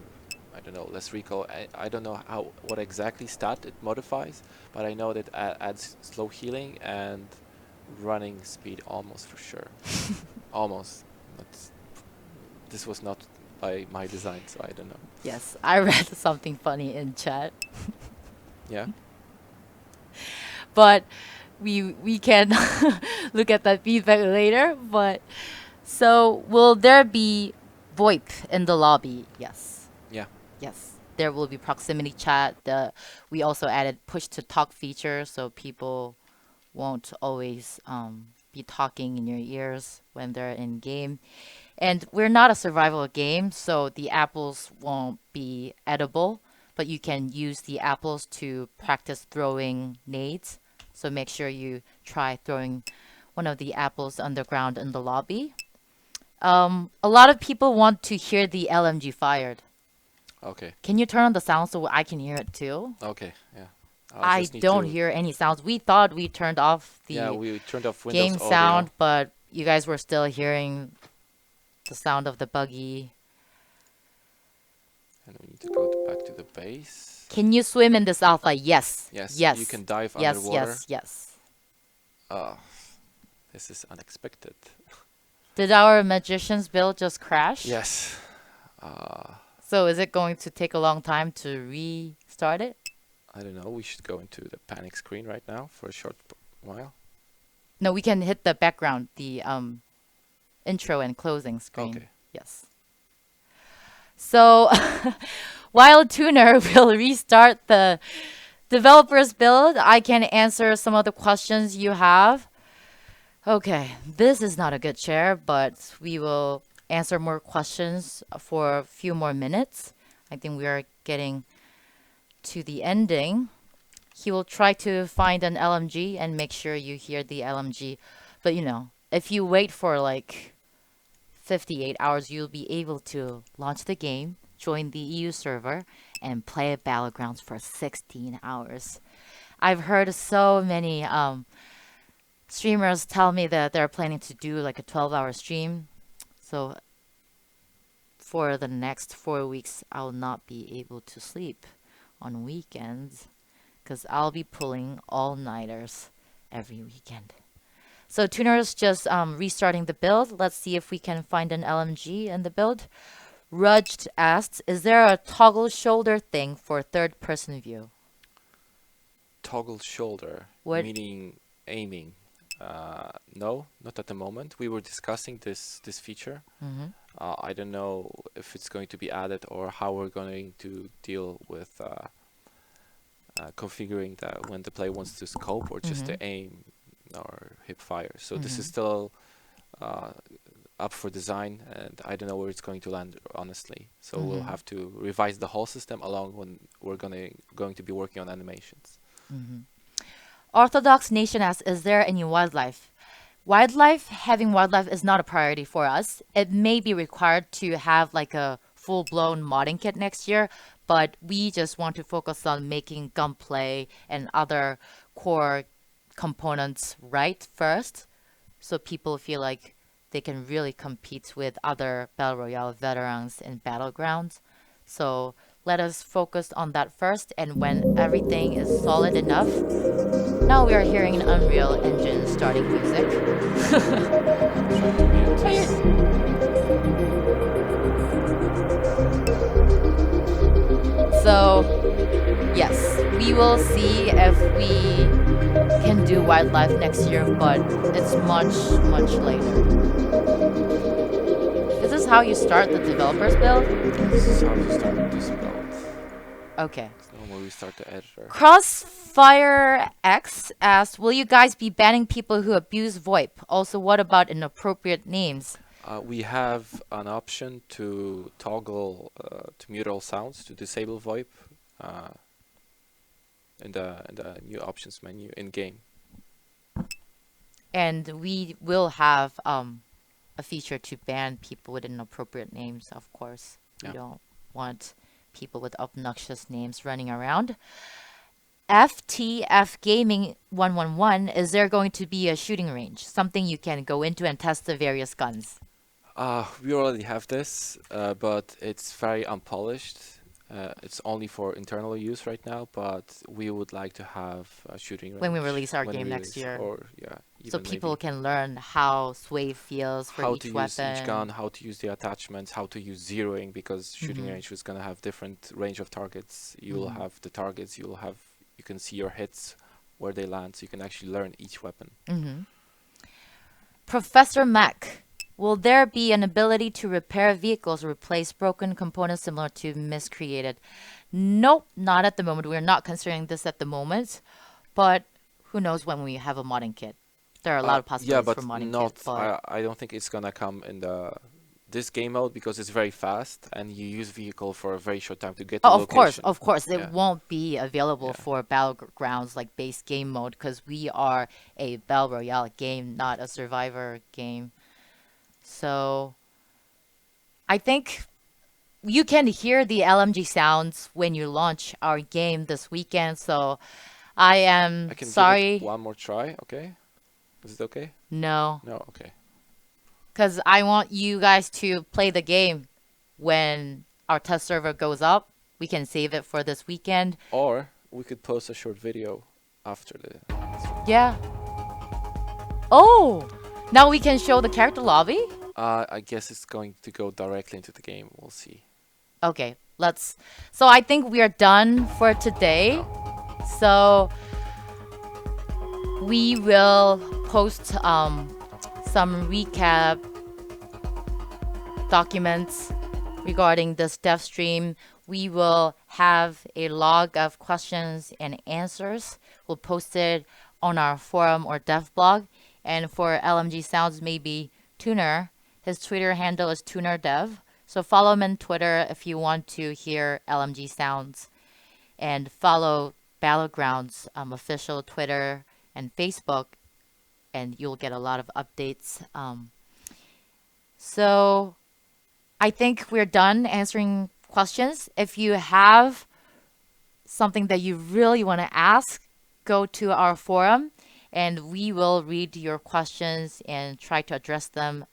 I don't know, less recall. I don't know what exactly stat it modifies, but I know that adds slow healing and running speed almost for sure. Almost. But this was not by my design, so I don't know. Yes, I read something funny in chat. Yeah. But we can look at that feedback later. But so will there be VoIP in the lobby? Yes. Yeah. Yes. There will be proximity chat. We also added push to talk feature, so people won't always be talking in your ears when they're in game. And we're not a survival game, so the apples won't be edible, but you can use the apples to practice throwing nades. So make sure you try throwing one of the apples underground in the lobby. A lot of people want to hear the LMG fired. Okay. Can you turn on the sound so I can hear it too? Okay. Yeah. I don't hear any sounds. We thought we turned off the we turned off Windows game audio. sound, but you guys were still hearing the sound of the buggy. And we need to go back to the base. Can you swim in this alpha? Yes. Yes. Yes. You can dive yes, underwater. Yes. This is unexpected. Did our magician's build just crash? Yes. So is it going to take a long time to restart it? I don't know. We should go into the panic screen right now for a short while. No, we can hit the background, the intro and closing screen. Okay. Yes. So while Tuner will restart the developer's build, I can answer some of the questions you have. Okay, this is not a good chair, but we will answer more questions for a few more minutes. I think we are getting to the ending. He will try to find an LMG and make sure you hear the LMG. But if you wait for like 58 hours, you'll be able to launch the game, join the EU server, and play Battlegrounds for 16 hours. I've heard so many streamers tell me that they're planning to do like a 12-hour stream. So for the next 4 weeks, I'll not be able to sleep on weekends because I'll be pulling all-nighters every weekend. So Tuner's just restarting the build. Let's see if we can find an LMG in the build. Rudged asks, is there a toggle shoulder thing for third-person view? Toggle shoulder, meaning aiming. No, not at the moment. We were discussing this feature. I don't know if it's going to be added or how we're going to deal with configuring that when the player wants to scope or just to aim or hip fire. So this is still up for design, and I don't know where it's going to land, honestly. So we'll have to revise the whole system along when we're going to be working on animations. Orthodox Nation asks, is there any wildlife? Having wildlife is not a priority for us. It may be required to have like a full-blown modding kit next year, but we just want to focus on making Gunplay and other core components right first, so people feel like they can really compete with other Battle Royale veterans in Battlegrounds. So let us focus on that first, and when everything is solid enough, now we are hearing an Unreal Engine starting music. So, yes, we will see if we can do wildlife next year, but it's much, much later. Is this how you start the developer's build? Yeah, this is how you start this build. Okay. Normally we start the editor. Crossfire X asked, will you guys be banning people who abuse VoIP? Also, what about inappropriate names? We have an option to toggle to mute all sounds to disable VoIP in the new options menu in game. And we will have a feature to ban people with inappropriate names, of course. We Yeah. don't want people with obnoxious names running around. FTF Gaming 111, is there going to be a shooting range? Something you can go into and test the various guns? We already have this, but it's very unpolished. It's only for internal use right now, but we would like to have a shooting range When we release our when game we next release, year. or yeah, So even people maybe can learn how sway feels for how each to use weapon. each gun, how to use the attachments, how to use zeroing, because shooting Mhm. range is gonna have different range of targets. You'll Mhm. have the targets, you can see your hits, where they land, so you can actually learn each weapon. Mhm. Professor Mac, will there be an ability to repair vehicles or replace broken components similar to miscreated? Nope, not at the moment. We're not considering this at the moment, but who knows when we have a modding kit. There are a lot of Yeah, possibilities for but modding not. kit, but I don't think it's gonna come in this game mode because it's very fast and you use vehicle for a very short time to get to oh, of course, location. of course, it Yeah, won't be available yeah. for Battlegrounds like base game mode because we are a Battle Royale game, not a survivor game. So I think you can hear the LMG sounds when you launch our game this weekend. So I am I can give it sorry, one more try. Okay, is it okay? no, No, okay. because I want you guys to play the game when our test server goes up. We can save it for this weekend. Or we could post a short video after the. Yeah. Oh, now we can show the character lobby. I guess it's going to go directly into the game. We'll see. Okay, let's. So I think we are done for today. So we will post some recap documents regarding this dev stream. We will have a log of questions and answers. We'll post it on our forum or dev blog. And for LMG Sounds, maybe Tuner, his Twitter handle is TunerDev. So follow him on Twitter if you want to hear LMG Sounds. And follow Battlegrounds official Twitter and Facebook, and you'll get a lot of updates. So I think we're done answering questions. If you have something that you really want to ask, go to our forum and we will read your questions and try to address them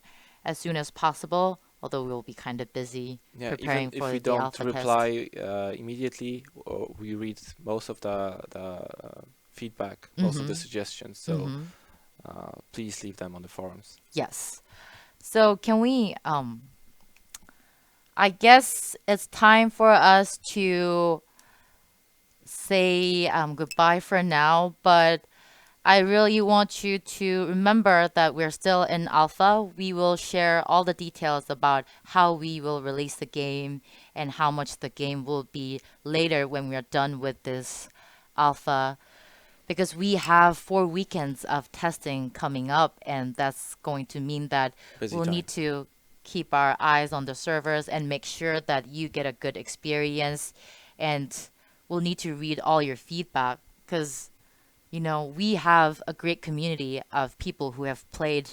as soon as possible, although we'll be kind of busy Yeah, preparing even for if we the don't alpha test. reply immediately, we read most of the feedback, most of the suggestions. So please leave them on the forums. Yes. So can we I guess it's time for us to say goodbye for now, but I really want you to remember that we're still in alpha. We will share all the details about how we will release the game and how much the game will be later when we are done with this alpha, because we have 4 weekends of testing coming up, and that's going to mean that Busy we'll time. need to keep our eyes on the servers and make sure that you get a good experience, and we'll need to read all your feedback because we have a great community of people who have played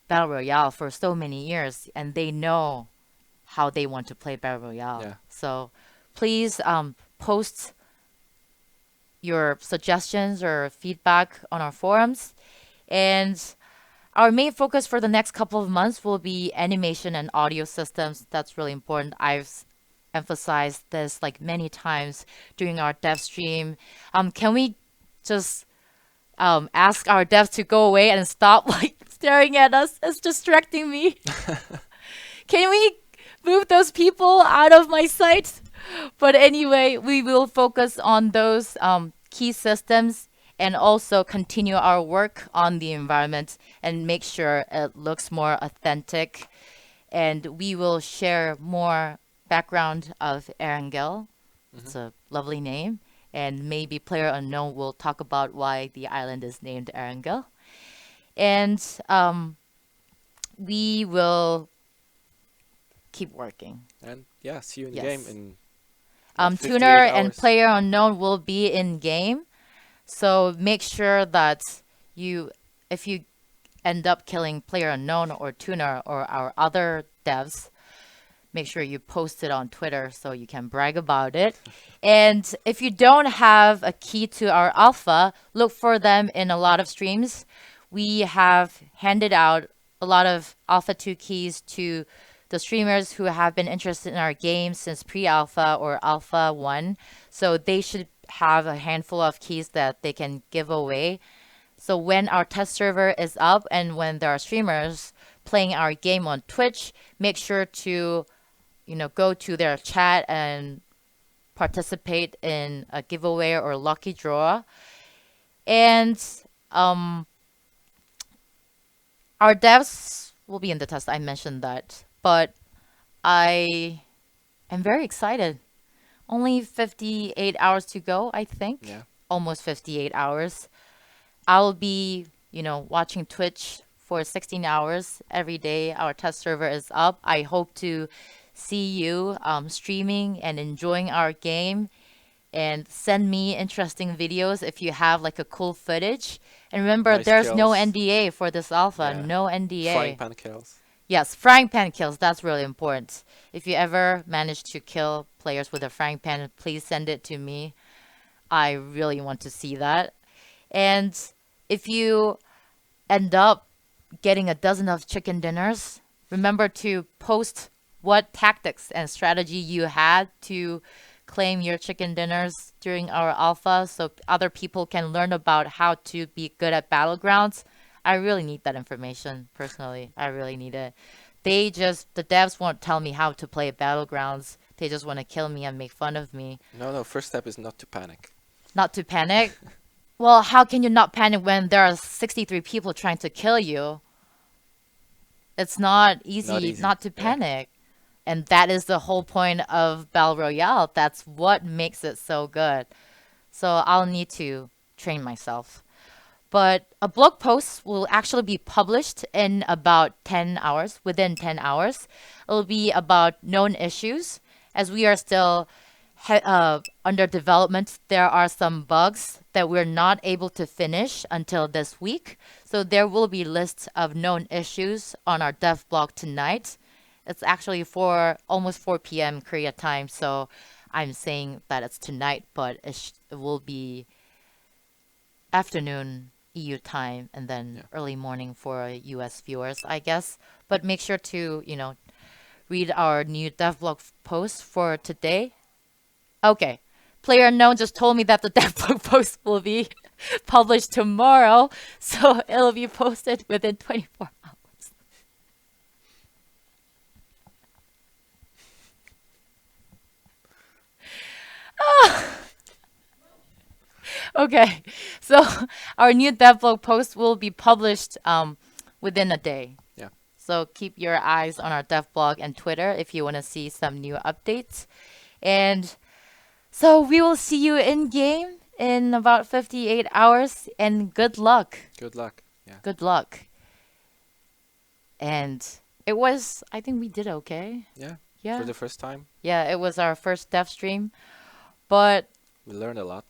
Battle Royale for so many years, and they know how they want to play Battle Royale. Yeah. So please post your suggestions or feedback on our forums. And our main focus for the next couple of months will be animation and audio systems. That's really important. I've emphasized this like many times during our dev stream. Can we just ask our devs to go away and stop like staring at us? It's distracting me. Can we move those people out of my sight? But anyway, we will focus on those key systems and also continue our work on the environment and make sure it looks more authentic. And we will share more background of Erangel. Hmm. It's a lovely name. And maybe Player Unknown will talk about why the island is named Erangel. And we will keep working. And yeah, see you in game Yes. in what, Tuner 58 and hours? Player Unknown will be in game. So make sure that if you end up killing Player Unknown or Tuner or our other devs, make sure you post it on Twitter so you can brag about it. And if you don't have a key to our alpha, look for them in a lot of streams. We have handed out a lot of alpha 2 keys to the streamers who have been interested in our game since pre-alpha or alpha 1. So they should have a handful of keys that they can give away. So when our test server is up and when there are streamers playing our game on Twitch, make sure to go to their chat and participate in a giveaway or lucky draw. And um, our devs will be in the test. I mentioned that, but I am very excited. Only 58 hours to go, I think. Yeah. Almost 58 hours. I'll be, watching Twitch for 16 hours every day. Our test server is up. I hope to see you streaming and enjoying our game. And send me interesting videos if you have like a cool footage. And remember, Nice there's no kills. NDA for this alpha. Yeah. No Frying NDA. pan kills. Yes, frying pan kills. That's really important. If you ever manage to kill players with a frying pan, please send it to me. I really want to see that. And if you end up getting a dozen of chicken dinners, remember to post what tactics and strategy you had to claim your chicken dinners during our alpha so other people can learn about how to be good at Battlegrounds. I really need that information personally. I really need it. The devs won't tell me how to play Battlegrounds. They just want to kill me and make fun of me. No, no, first step is not to panic. Not to panic. Well, how can you not panic when there are 63 people trying to kill you? It's not Not easy easy. not to Yeah. panic. And that is the whole point of Battle Royale. That's what makes it so good. So I'll need to train myself. But a blog post will actually be published in about 10 hours, within 10 hours. It'll be about known issues. As we are still under development, there are some bugs that we're not able to finish until this week. So there will be lists of known issues on our dev blog tonight. It's actually almost 4 p.m. Korea time, so I'm saying that it's tonight, but it will be afternoon EU time and then Yeah. early morning for US viewers, I guess. But make sure to, read our new devlog post for today. Okay. Player Unknown just told me that the devlog post will be published tomorrow, so it'll be posted within 24 hours. Okay. So our new devlog post will be published within a day. Yeah. So keep your eyes on our dev blog and Twitter if you want to see some new updates. And so we will see you in game in about 58 hours and good luck. Good luck. Yeah. Good luck. And I think we did okay. Yeah. Yeah. For the first time, Yeah, it was our first dev stream. But we learned a lot.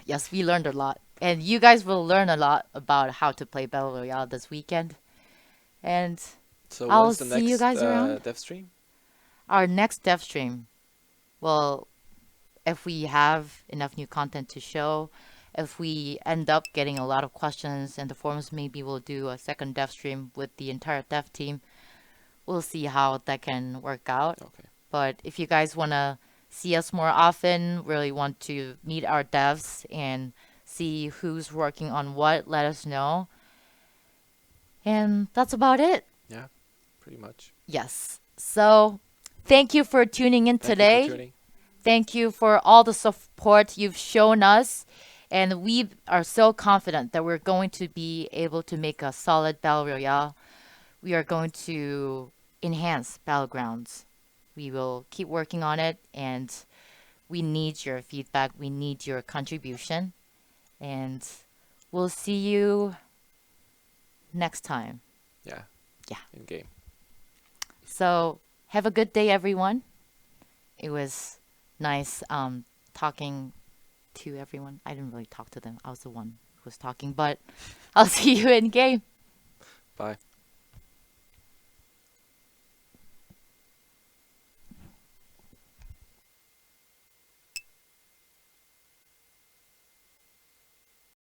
yes, we learned a lot. And you guys will learn a lot about how to play Battle Royale this weekend. And So I'll when's the see you next guys around. dev stream? Our next dev stream, well, if we have enough new content to show, if we end up getting a lot of questions in the forums, maybe we'll do a second dev stream with the entire dev team. We'll see how that can work out. Okay. But if you guys want to see us more often, really want to meet our devs and see who's working on what, let us know. And that's about it. Yeah. Pretty much. Yes. So thank you for tuning in Thank you today for tuning. Thank you for all the support you've shown us. And we are so confident that we're going to be able to make a solid Battle Royale. We are going to enhance Battlegrounds. We will keep working on it, and we need your feedback. We need your contribution. And we'll see you next time. Yeah. Yeah. In game. So have a good day, everyone. It was nice talking to everyone. I didn't really talk to them. I was the one who was talking, but I'll see you in game. Bye.